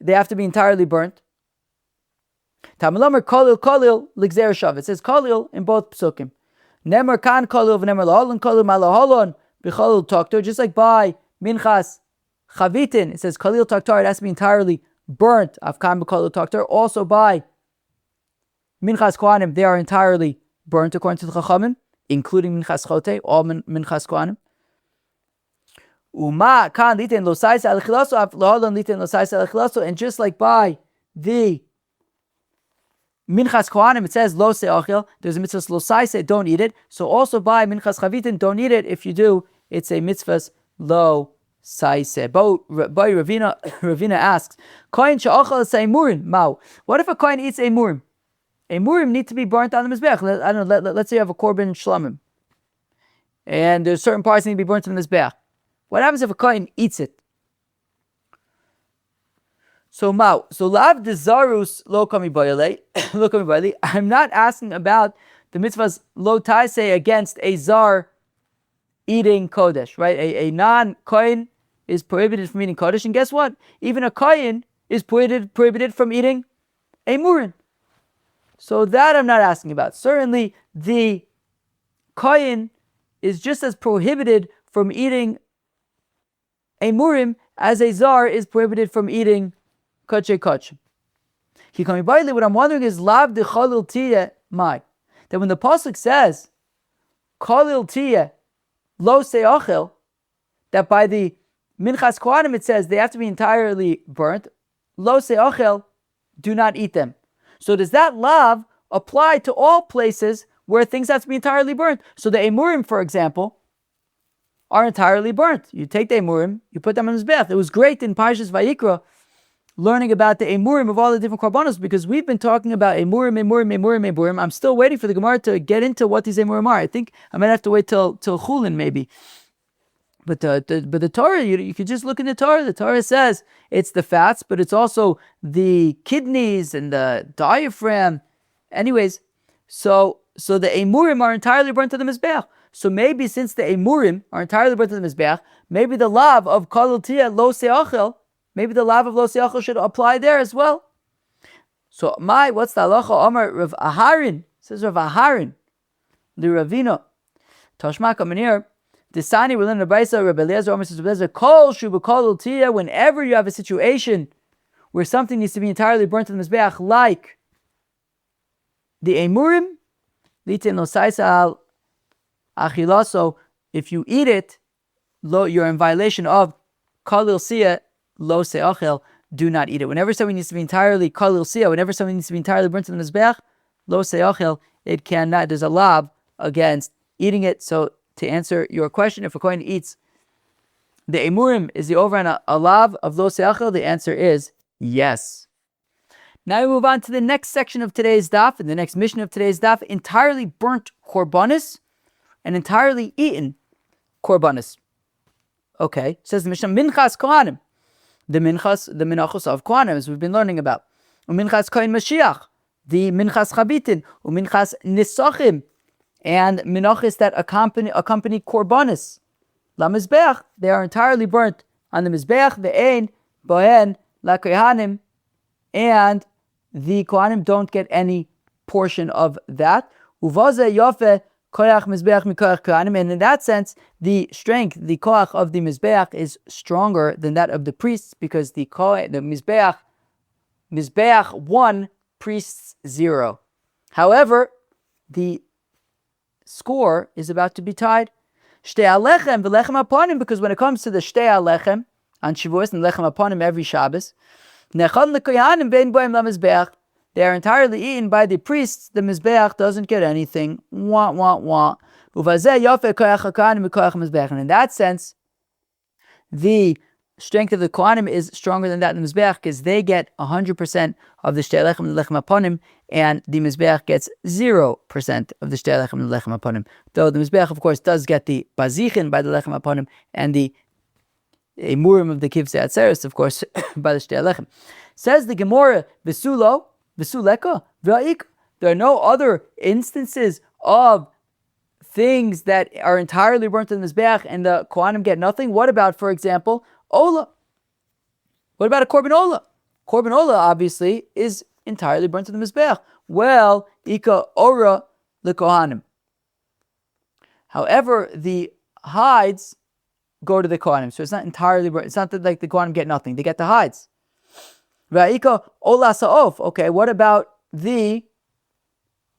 Speaker 1: they have to be entirely burnt? Tamalamar kolil ligzer shav. It says kolil in both psukim. Nemar kan kolil v'nemar laholon kolil malaholon b'cholil taktar. Just like by minchas chavitin, it says kolil taktar. It has to be entirely burnt. Afkan b'kolil taktar. Also by minchas kohanim, they are entirely burnt according to the Chachamim, including minchas chotei, all minchas kohanim. And just like by the minchas kohanim, it says lo seachel. There's a mitzvah lo saise, don't eat it. So also by minchas chavitin, don't eat it. If you do, it's a mitzvah lo saise. Boy, Ravina asks, kohen she'achal seimurim mau. What if a kohen eats a murim? A murim need to be burnt on the mizbeach. I don't know. Let's say you have a korban shlamim, and there's certain parts that need to be burnt on the mizbeach. What happens if a kohen eats it? So lav dezarus lo kami bayale. I'm not asking about the mitzvahs lo taisei against a zar eating kodesh, right? A non-kohen is prohibited from eating kodesh, and guess what? Even a kohen is prohibited from eating a murin. So that I'm not asking about. Certainly the kohen is just as prohibited from eating a murim as a zar is prohibited from eating kachei. What I'm wondering is lav de chalil tiyeh mai. That when the pasuk says chalil tiyeh lo seachel, that by the Minchas kohanim, it says they have to be entirely burnt. Lo se'ochel, do not eat them. So does that lav apply to all places where things have to be entirely burnt? So the emurim, for example, are entirely burnt. You take the emurim, you put them on the mizbech. It was great in Parshas Vayikra learning about the emurim of all the different korbanos, because we've been talking about emurim. I'm still waiting for the Gemara to get into what these emurim are. I think I might have to wait till Chulin maybe. But the Torah, you could just look in the Torah. The Torah says it's the fats, but it's also the kidneys and the diaphragm. Anyways, so the emurim are entirely burnt to the mizbech. So maybe since the emurim are entirely burnt to the mizbech, maybe the lav of kol tia lo seachel, maybe the lav of lo seachel should apply there as well. So what's the halacha? Amar Rav Aharon, says Rav Aharon, the Ravina, Tashma Kamanir. Desani, we're learning the Brisa. Rabbi Eliezer, Omer says, Rabbi Eliezer, kol shubu kol tia. Whenever you have a situation where something needs to be entirely burnt to the mizbeach, like the emurim, litin lo saisa al achila. So if you eat it, you're in violation of kol sia lo seachel. Do not eat it. Whenever something needs to be entirely kol sia, whenever something needs to be entirely burnt to the mizbeach, lo seachel, it cannot. There's a lav against eating it. So to answer your question, if a kohen eats the emurim, is the over on a lav of lo seachel? The answer is yes. Now we move on to the next section of today's daf, and the next mission of today's daf: entirely burnt korbanos and entirely eaten korbanos. Okay, says the Mishnah, minchas kohanim, the menachos of kohanim, as we've been learning about. Minchas kohen Mashiach, the minchas chabitin, minchas nisachim, and minachos that accompany korbanos. La mizbeach, they are entirely burnt on the mizbeach. Ve'ein bohen la kohanim, and the kohanim don't get any portion of that. Uvaze yofe koach mizbeach mikoach kohanim, and in that sense, the strength, the koach of the mizbeach is stronger than that of the priests, because the mizbeach 1, priests 0. However, the score is about to be tied. Shtei alechem v'lechem aponim, because when it comes to the shtei alechem on Shavuos and lechem aponim every Shabbos, nechad lekoyanim bein boim lamizbeach, they are entirely eaten by the priests. The mizbeach doesn't get anything. Wah wah wah. Uvazeh yofe koach hakohanim v'koach mizbeach, and in that sense, the strength of the kohanim is stronger than that of the mizbeach, because they get 100% of the shtei alechem and lechem aponim, and the mizbeach gets 0% of the shtei alechem and lechem aponim. Though the mizbeach, of course, does get the bazichin by the lechem aponim, and the emurim of the kivsei atzeres, of course, by the shtei alechem. Says the Gemara, v'suleka v'aik. There are no other instances of things that are entirely burnt in the mizbeach and the kohanim get nothing. What about, for example, ola? What about a korban ola? Korban ola, obviously, is entirely burnt to the mizbeach. Well, ika ora lekohanim. However, the hides go to the kohanim, so it's not entirely burnt. It's not that like the kohanim get nothing; they get the hides. Va'ika ola sa'of. Okay, what about the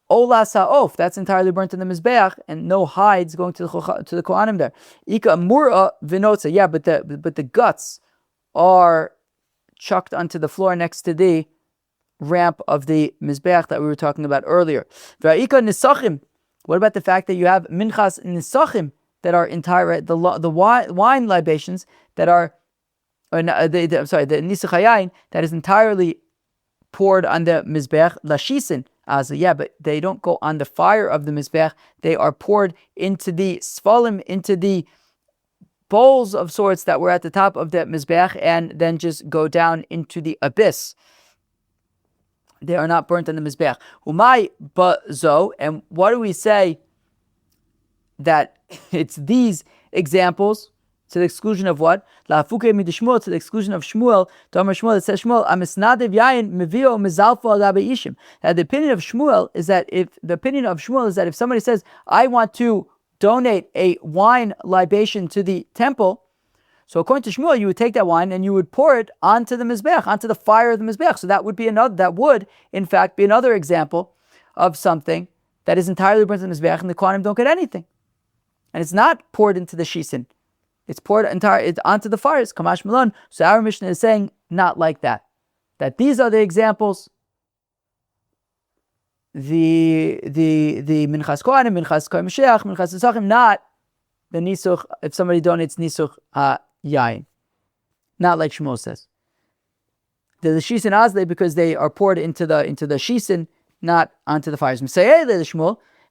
Speaker 1: ola sa'of? That's entirely burnt in the mizbeach, and no hides going to the kohanim there. Ika mura vinotza. Yeah, but the guts are chucked onto the floor next to the ramp of the mizbeach that we were talking about earlier. Va'ika nisachim. What about the fact that you have minchas nisachim that are entire, the wine libations that are, the nisach hayayin that is entirely poured on the mizbeach lashisin. Yeah, but they don't go on the fire of the mizbeach. They are poured into the svalim, into the bowls of sorts that were at the top of the mizbeach, and then just go down into the abyss. They are not burnt on the mizbeach. Umay bazo, and what do we say that it's these examples to the exclusion of what? La'afuke midishmuel, to the exclusion of Shmuel. Tomer Shmuel, it says Shmuel, amisnadev yayin mevio mizalfo alabe ishim. That the opinion of Shmuel is that if somebody says, I want to donate a wine libation to the temple, so according to Shmuel, you would take that wine and you would pour it onto the mizbeach, onto the fire of the mizbeach. So that would in fact be another example of something that is entirely burnt in the mizbeach, and the kohanim don't get anything. And it's not poured into the shisin. it's poured onto the fires. Kamash Malon. So our Mishnah is saying not like that. That these are the examples. The minchas kohanim, minchas kohen Mashiach, minchas tzachim, not the nisuch. If somebody donates nisuch yain, not like Shmuel says. The shisin azle because they are poured into the shisin, not onto the fires.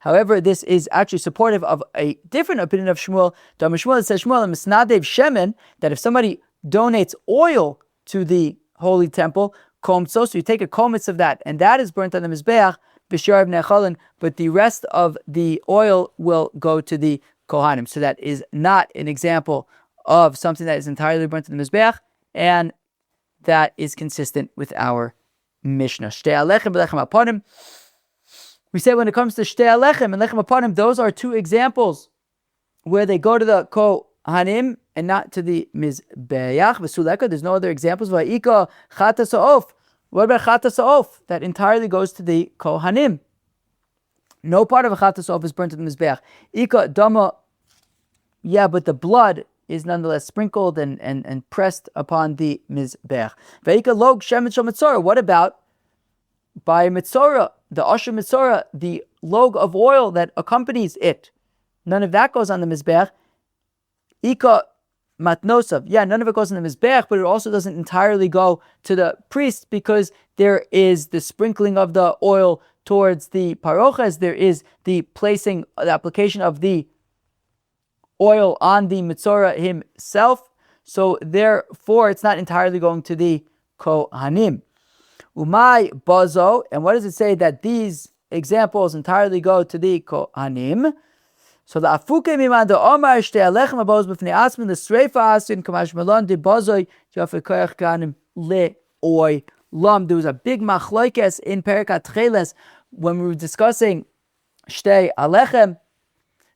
Speaker 1: However, this is actually supportive of a different opinion of Shmuel. Shmuel says misnadev shemen, that if somebody donates oil to the holy temple, so you take a komitz of that, and that is burnt on the mizbeach b'sharav nechalin, but the rest of the oil will go to the kohanim. So that is not an example of something that is entirely burnt on the mizbeach, and that is consistent with our Mishnah. Shtei alechem v'lechem aponim. We say when it comes to shtei alechem and lechem aponim, those are two examples where they go to the kohanim and not to the mizbeach. V'suleka, there's no other examples. V'ika chata sa'of. What about chata sa'of? That entirely goes to the kohanim. No part of a chata sa'of is burnt to the mizbeach. Ika dama, yeah, but the blood is nonetheless sprinkled and pressed upon the mizbeach. V'ika log shemet shel mitzorah. What about by mitzorah, the asher mitzorah, the log of oil that accompanies it? None of that goes on the mizbeach. Ika matnosav. Yeah, none of it goes on the mizbeach, but it also doesn't entirely go to the priest because there is the sprinkling of the oil towards the paroches. There is the application of the oil on the mitzorah himself. So therefore, it's not entirely going to the kohanim. Umay bazo, and what does it say that these examples entirely go to the kohanim? So the afuke miman the omar shtei alechem abos b'fnei asmin the sreifa asin kamash malon de bazoy yafek koyach kanim le oy lam. There was a big machlokes in Perikat Cheles when we were discussing shtei alechem.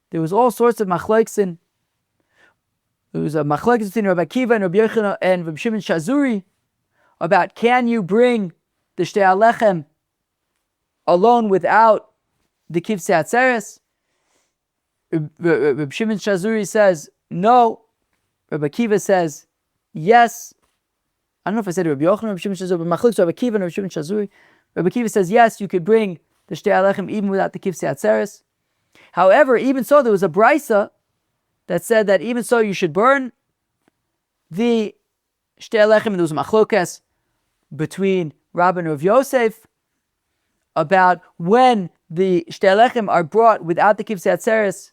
Speaker 1: There was all sorts of machlokes. There was a machlokes between Rabbi Akiva and Rabbi Yochanan and Rabbi Shimon Shazuri about can you bring the shtei alechem alone without the kivsei atzeres. Rabbi Shimon Shazuri says no. Rabbi Akiva says yes. I don't know if I said Rabbi Yochanan, Rabbi Shimon Shazuri, but machlokes Rabbi Akiva and Rabbi Shimon Shazuri. Rabbi Akiva says yes, you could bring the shtei alechem even without the kivsei atzeres. However, even so, there was a brisa that said that even so, you should burn the shtei alechem. And there was a machlokes between Rabbi and Rav Yosef about when the shtei alechem are brought without the kivsei atzeres.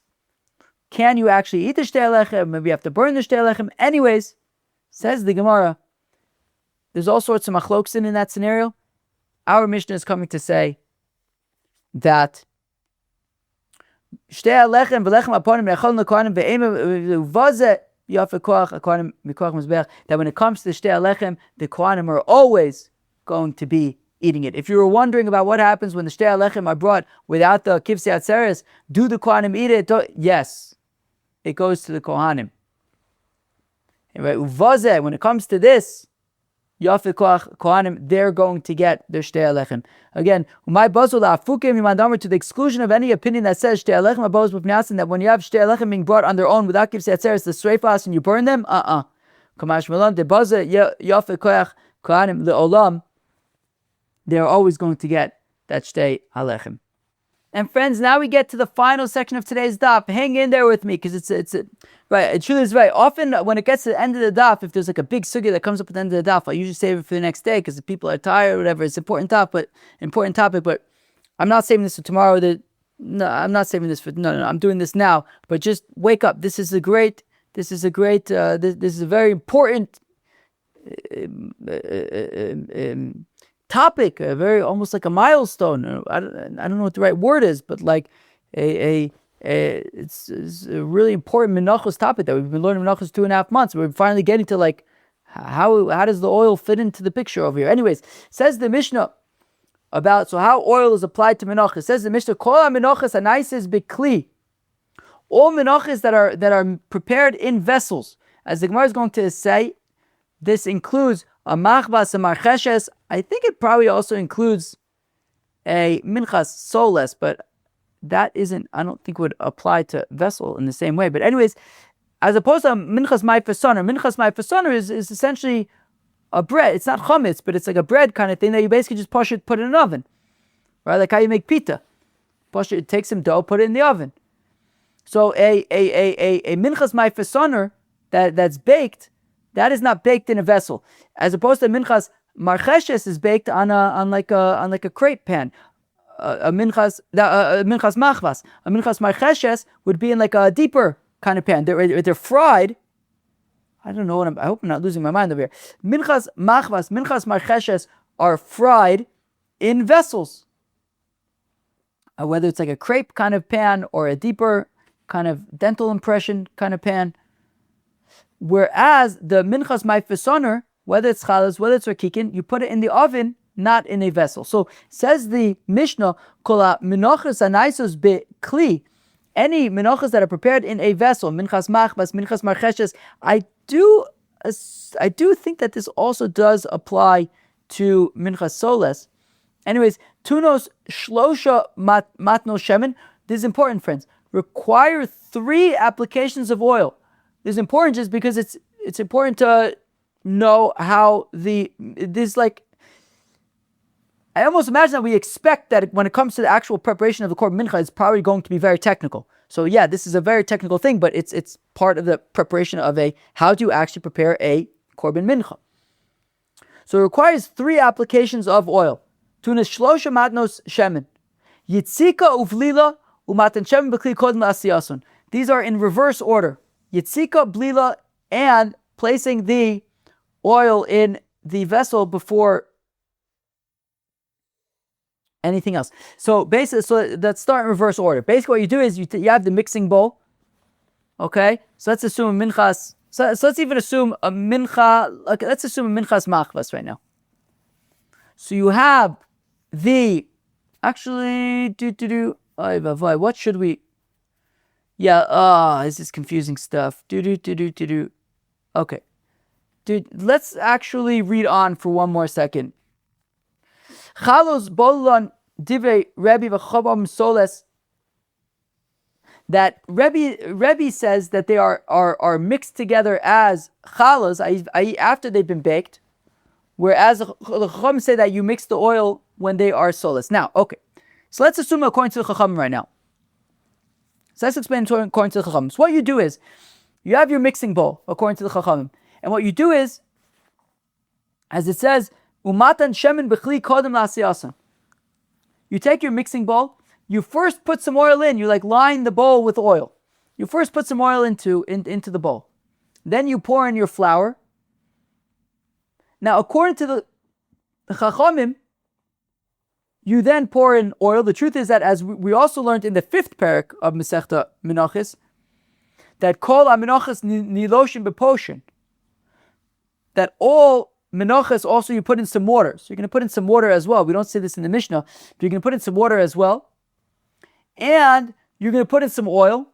Speaker 1: Can you actually eat the shtei alechem? Maybe you have to burn the shtei alechem. Anyways, says the Gemara, there's all sorts of machlokes in that scenario. Our Mishnah is coming to say that shtei alechem v'lechem aponim ne'echolin l'kohanim ve'ema v'vazeh yafek koach akohanim mikoach mizbeach, that when it comes to the shtei alechem, the kohanim are always going to be eating it. If you were wondering about what happens when the shtei alechem are brought without the kivsei atzeres, do the kohanim eat it? Yes, it goes to the kohanim. Uvazeh, when it comes to this, yafek koach kohanim, they're going to get their shtei alechem. Again, my bazul afukim imadamer, to the exclusion of any opinion that says shtei alechem abos b'fnasin, that when you have shtei alechem being brought on their own without kivsei atzeres, the streifas, and you burn them, kamash malan de bazeh yafek koach kohanim leolam, they're always going to get that shtei alechem. And friends, now we get to the final section of today's daf. Hang in there with me, because it's right. It truly is right. Often when it gets to the end of the daf, if there's like a big sugya that comes up at the end of the daf, I usually save it for the next day because if people are tired or whatever. It's important topic, but I'm not saving this for tomorrow. I'm not saving this for no. I'm doing this now. But just wake up. This is a very important topic, almost like a milestone. I don't know what the right word is, but like it's a really important menachos topic that we've been learning menachos 2.5 months. We're finally getting to like how does the oil fit into the picture over here. Anyways, says the Mishnah about how oil is applied to menachos. Says the Mishnah, kol menachos anaises bikli. All menachos that are prepared in vessels, as the Gemara is going to say, this includes a machbas, a marcheshes. I think it probably also includes a minchas soles, but that I don't think would apply to vessel in the same way. But anyways, as opposed to minchas mai fesoner. Minchas mai fesoner is essentially a bread. It's not chametz, but it's like a bread kind of thing that you basically just push it, put it in an oven, right? Like how you make pita. Push it, take some dough, put it in the oven. So a minchas mai fesoner that's baked, that is not baked in a vessel, as opposed to minchas marcheshes is baked on like a crepe pan. A minchas machvas, a minchas marcheshes would be in like a deeper kind of pan. They're fried. I don't know I hope I'm not losing my mind over here. Minchas machvas, minchas marcheshes are fried in vessels. Whether it's like a crepe kind of pan or a deeper kind of dental impression kind of pan. Whereas the minchas mai fesoner, whether it's chalas, whether it's rakikin, you put it in the oven, not in a vessel. So says the Mishnah, kola minachos anaisos bekli, any minachos that are prepared in a vessel, minchas machbas, minchas marcheshes, I do think that this also does apply to minchas soles. Anyways, tunos shlosha matno shemen. This is important, friends. Require 3 applications of oil. This is important just because it's important to know how this like. I almost imagine that we expect that when it comes to the actual preparation of the korban mincha, it's probably going to be very technical. So yeah, this is a very technical thing, but it's part of the preparation of how do you actually prepare a korban mincha. So it requires 3 applications of oil. Tunas shlosha matnos shemen, yitzika uvlila umatan shemen b'kli kodem la'asiyasun. These are in reverse order. Yitzika, blila, and placing the oil in the vessel before anything else. So basically, let's start in reverse order. Basically, what you do is you have the mixing bowl. Okay, so let's assume a minchas. So let's even assume a mincha. Okay, let's assume a minchas machvas right now. So you have what should we? Yeah, this is confusing stuff. Okay. Let's actually read on for one more second. Chalos bolon divrei Rebbe v'chabam soles. That Rebbe says that they are mixed together as chalos, i.e. after they've been baked, whereas the chacham say that you mix the oil when they are soles. Now, okay, so let's assume according to the chacham right now. So let's explain according to the chacham. So what you do is, you have your mixing bowl according to the chacham, and what you do is, as it says, umatan shemen b'chli kodem la'asiyasan. You take your mixing bowl. You first put some oil in. You line the bowl with oil. You first put some oil into the bowl. Then you pour in your flour. Now, according to the Chachamim, you then pour in oil. The truth is that, as we also learned in the 5th parak of Masechta Menachos, that kol ha-menachos niloshin b'poshin, that all menachos also you put in some water. So you're going to put in some water as well. We don't say this in the Mishnah, but you're going to put in some water as well. And you're going to put in some oil.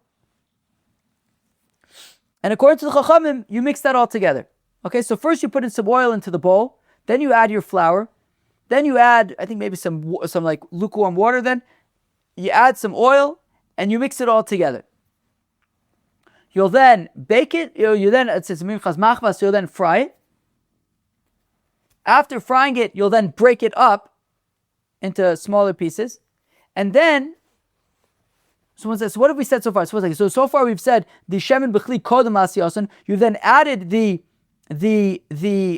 Speaker 1: And according to the Chachamim, you mix that all together. Okay, so first you put in some oil into the bowl. Then you add your flour. Then you add, I think maybe some like lukewarm water. Then you add some oil and you mix it all together. You'll then bake it. It says minchas machvas, you'll then fry it. After frying it, you'll then break it up into smaller pieces. And then, someone says, so what have we said so far? So far we've said the shemen b'chli kodem la'asiyasan. You've then added the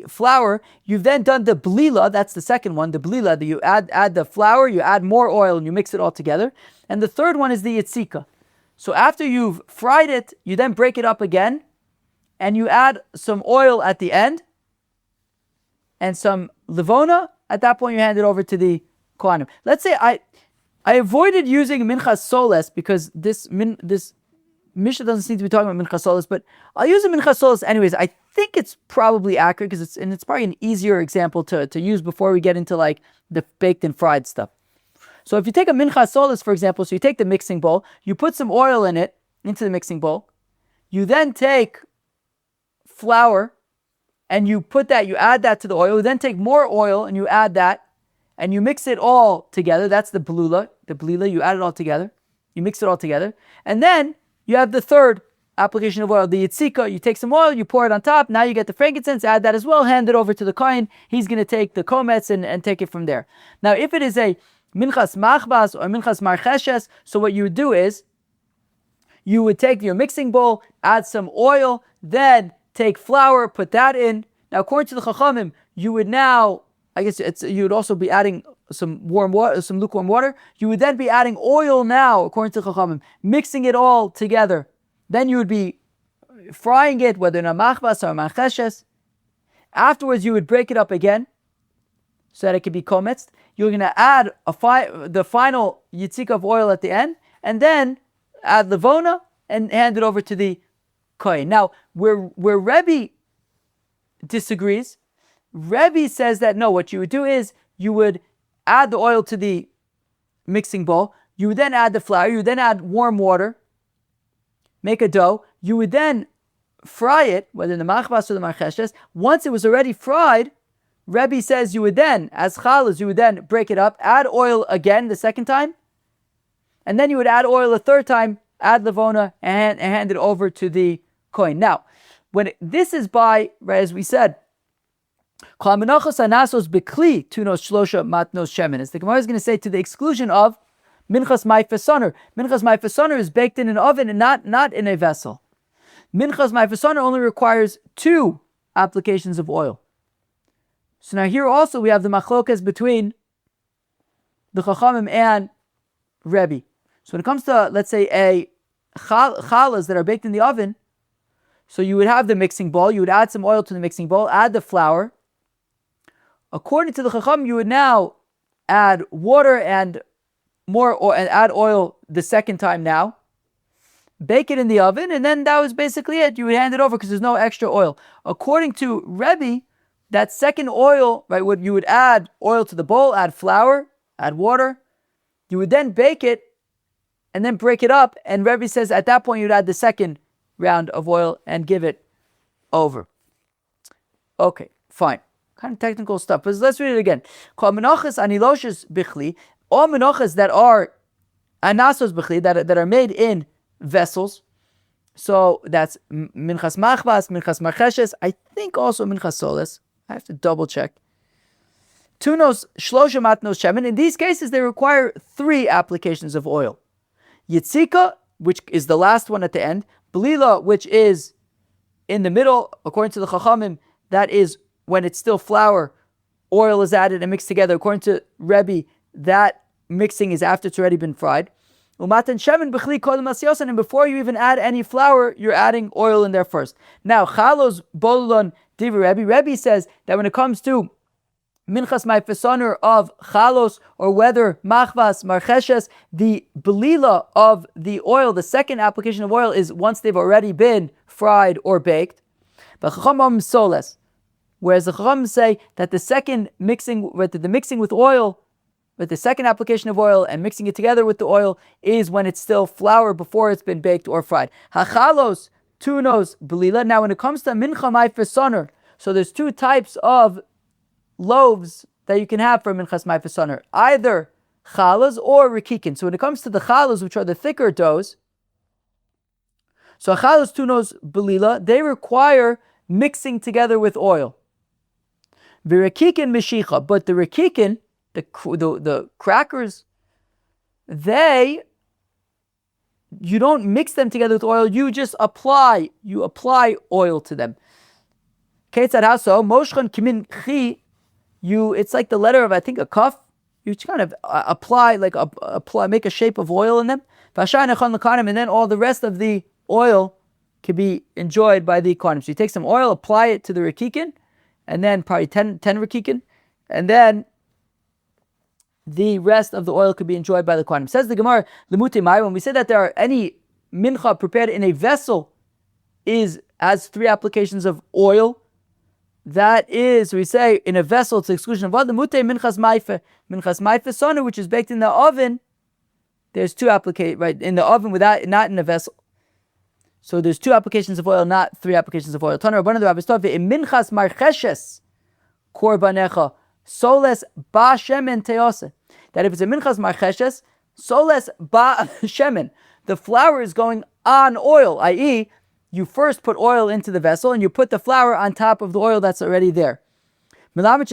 Speaker 1: flour. You've then done the blila. That's the second one, the blila. That you add the flour, you add more oil, and you mix it all together. And the third one is the yitzika. So after you've fried it, you then break it up again, and you add some oil at the end, and some levona. At that point, you hand it over to the kohanim. Let's say I avoided using minchas soles because this Mishnah doesn't seem to be talking about minchas soles, but I'll use a minchas soles anyways. I think it's probably accurate because it's probably an easier example to use before we get into like the baked and fried stuff. So if you take a minchas soles, for example, so you take the mixing bowl, you put some oil into the mixing bowl, you then take flour, and you add that to the oil. You then take more oil and you add that, and you mix it all together. That's the blila. You add it all together. You mix it all together. And then you have the third application of oil. The yitzika, you take some oil, you pour it on top. Now you get the frankincense, add that as well, hand it over to the kohen. He's going to take the komets and take it from there. Now, if it is a minchas machbas or minchas marcheshes, so what you would do is, you would take your mixing bowl, add some oil, then take flour, put that in. Now, according to the Chachamim, you would now, you would also be adding some warm water, some lukewarm water. You would then be adding oil now, according to the Chachamim, mixing it all together. Then you would be frying it, whether in a machbas or a mancheshes. Afterwards, you would break it up again, so that it could be kometz. You're going to add the final yitzika of oil at the end, and then add levona and hand it over to the kohen. Now, where Rebbe disagrees, Rebbe says that no, what you would do is you would add the oil to the mixing bowl, you would then add the flour, you would then add warm water, make a dough, you would then fry it, whether in the machbas or the marcheshes. Once it was already fried, Rebbe says you would then, as chalas, you would then break it up, add oil again the second time, and then you would add oil a third time, add levona, and hand it over to the kohen. Now, this is by, right, as we said, kol menachos anasos bekli tunos shlosha matnos shemen. As the Gemara is going to say, to the exclusion of minchas ma'ifesoner. Minchas ma'ifesoner is baked in an oven and not in a vessel. Minchas ma'ifesoner only requires 2 applications of oil. So now here also we have the machlokas between the Chachamim and Rebbe. So when it comes to, let's say, a chalas that are baked in the oven, so you would have the mixing bowl, you would add some oil to the mixing bowl, add the flour. According to the Chacham, you would now add water and more oil, and add oil the second time now. Bake it in the oven, and then that was basically it. You would hand it over because there's no extra oil. According to Rebbe, that second oil, right, you would add oil to the bowl, add flour, add water. You would then bake it and then break it up. And Rebbe says at that point you'd add the second round of oil and give it over. Okay, fine. Kind of technical stuff, but let's read it again. Kol menachos aniloshes bichli, all menachos that are anasos bichli, that are made in vessels. So that's minchas machbas, minchas marcheshes, I think also minchas soles. I have to double check. Tunos shlosha matnos shemen. In these cases, they require 3 applications of oil. Yitzika, which is the last one at the end. Belila, which is in the middle, according to the Chachamim, that is when it's still flour, oil is added and mixed together. According to Rebbe, that mixing is after it's already been fried. Umatan shemen b'chli kodem asyosan, and before you even add any flour, you're adding oil in there first. Now, chalos bolulon divi Rebbe says that when it comes to minchas ma'ifesoner of chalos, or whether machvas, marcheshes, the belila of the oil, the second application of oil, is once they've already been fried or baked. But chachamim soles, whereas the chachamim say that the second mixing, the mixing with oil, with the second application of oil and mixing it together with the oil, is when it's still flour before it's been baked or fried. Hachalos tunos belila. Now, when it comes to mincha ma'ifesoner, so there's 2 types of loaves that you can have for minchas ma'ifesoner, either chalas or rikikin. So when it comes to the chalas, which are the thicker doughs, so chalas tunos belila, they require mixing together with oil. V'rikikin mishicha, but the rikikin, the crackers, you don't mix them together with oil, you just apply oil to them. Ketzad haso moshchan kimin chi, it's like the letter of, I think, a kaf. You kind of make a shape of oil in them. And then all the rest of the oil can be enjoyed by the kohanim. So you take some oil, apply it to the rikikin, and then probably 10 rikikin, and then the rest of the oil could be enjoyed by the kohanim. Says the Gemara, Lemute Mai, when we say that there are any mincha prepared in a vessel has 3 applications of oil, that is, we say, in a vessel, to the exclusion of other. Mute minchas ma'ifeh sonu, which is baked in the oven, there's 2 applications, right, in the oven, not in a vessel. So there's 2 applications of oil, not 3 applications of oil. Taner Rabbanan Rabbi Stov, in minchas marcheshes korbanecha soles ba shemen teose. That if it's a minchas marcheshes, soles ba shemen, the flour is going on oil, i.e., you first put oil into the vessel and you put the flour on top of the oil that's already there. Which means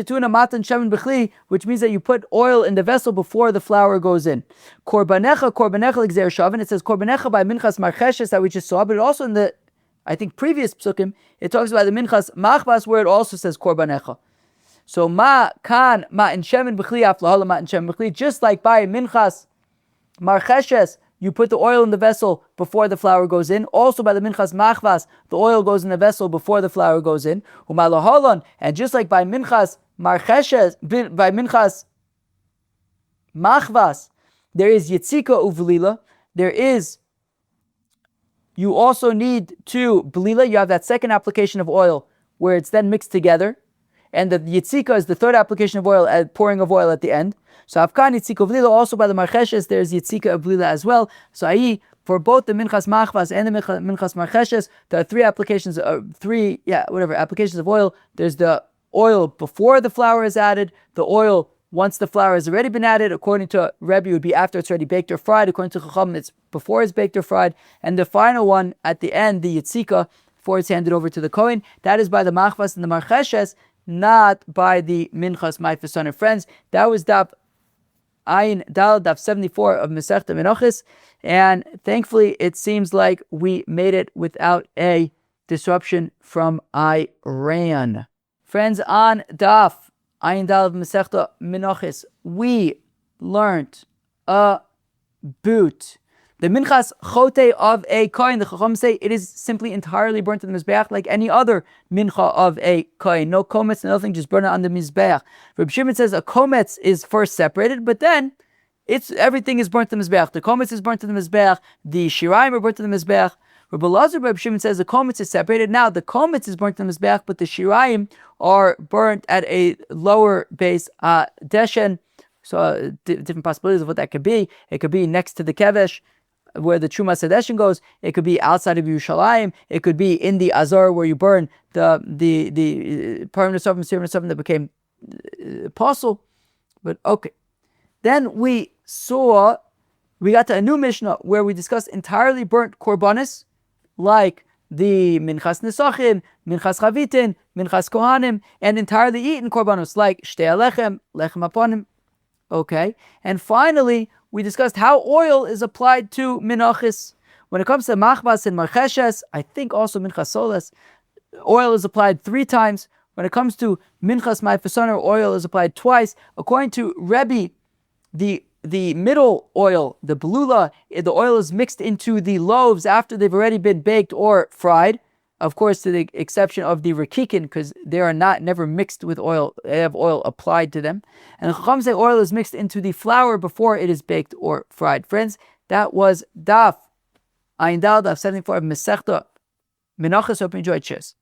Speaker 1: that you put oil in the vessel before the flour goes in. Korbanecha l'gzer shavin. It says korbanecha by minchas marcheshes that we just saw, but also in the, I think, previous psukim, it talks about the minchas machbas where it also says korbanecha. So ma kan ma in shemen b'chli aflahala ma in shemen b'chli. Just like by minchas marcheshes, you put the oil in the vessel before the flour goes in. Also by the minchas machvas, the oil goes in the vessel before the flour goes in. And just like by minchas marcheshes, by minchas machvas, there is yitzika uvlila. There is, you also need to blila. You have that second application of oil where it's then mixed together. And the yitzika is the third application of oil, pouring of oil at the end. So Afkan Yitzika Vlila, also by the Marcheshes, there's Yitzika Vlila as well. So for both the Minchas Machvas and the Minchas Marcheshes, there are applications of oil. There's the oil before the flour is added, the oil once the flour has already been added. According to Rebbe, it would be after it's already baked or fried. According to Chacham, it's before it's baked or fried. And the final one at the end, the Yitzika, before it's handed over to the kohen, that is by the Machvas and the Marcheshes, not by the Minchas Ma'ifesan. Friends, that was Daf Daf 74 of Masechta Menachos, and thankfully it seems like we made it without a disruption from Iran. Friends, on Daf Ayin Dal of Masechta Menachos, we learned a boot. The minchas chotei of a kohen, the Chacham say it is simply entirely burnt on the mizbeach like any other mincha of a kohen. No kometz, nothing, just burn it on the mizbeach. Reb Shimon says a kometz is first separated, but then everything is burnt on the mizbeach. The kometz is burnt on the mizbeach. The shiraim are burnt on the mizbeach. Reb Shimon says the kometz is separated. Now the kometz is burnt on the mizbeach, but the shiraim are burnt at a lower base deshen. So different possibilities of what that could be. It could be next to the kevesh, where the Truma Sedeshin goes. It could be outside of Yerushalayim. It could be in the Azar where you burn the Parim Nesavim, Sirim Nesavim that became apostle. But okay. Then we got to a new Mishnah where we discussed entirely burnt korbanos, like the minchas nesachim, minchas chavitin, minchas kohanim, and entirely eaten korbanos, like shtei alechem, lechem aponim. Okay. And finally, we discussed how oil is applied to minachos. When it comes to machbas and marcheshes, I think also minchas soles, oil is applied 3 times. When it comes to minchas ma'ifesaner, oil is applied twice. According to Rebbe, the middle oil, the belula, the oil is mixed into the loaves after they've already been baked or fried. Of course, to the exception of the rakikin, because they are never mixed with oil. They have oil applied to them. And the Chacham say oil is mixed into the flour before it is baked or fried. Friends, that was Daf Ayin Dal, Daf 74 of Masechta Menachos. Hope you enjoyed. Cheers.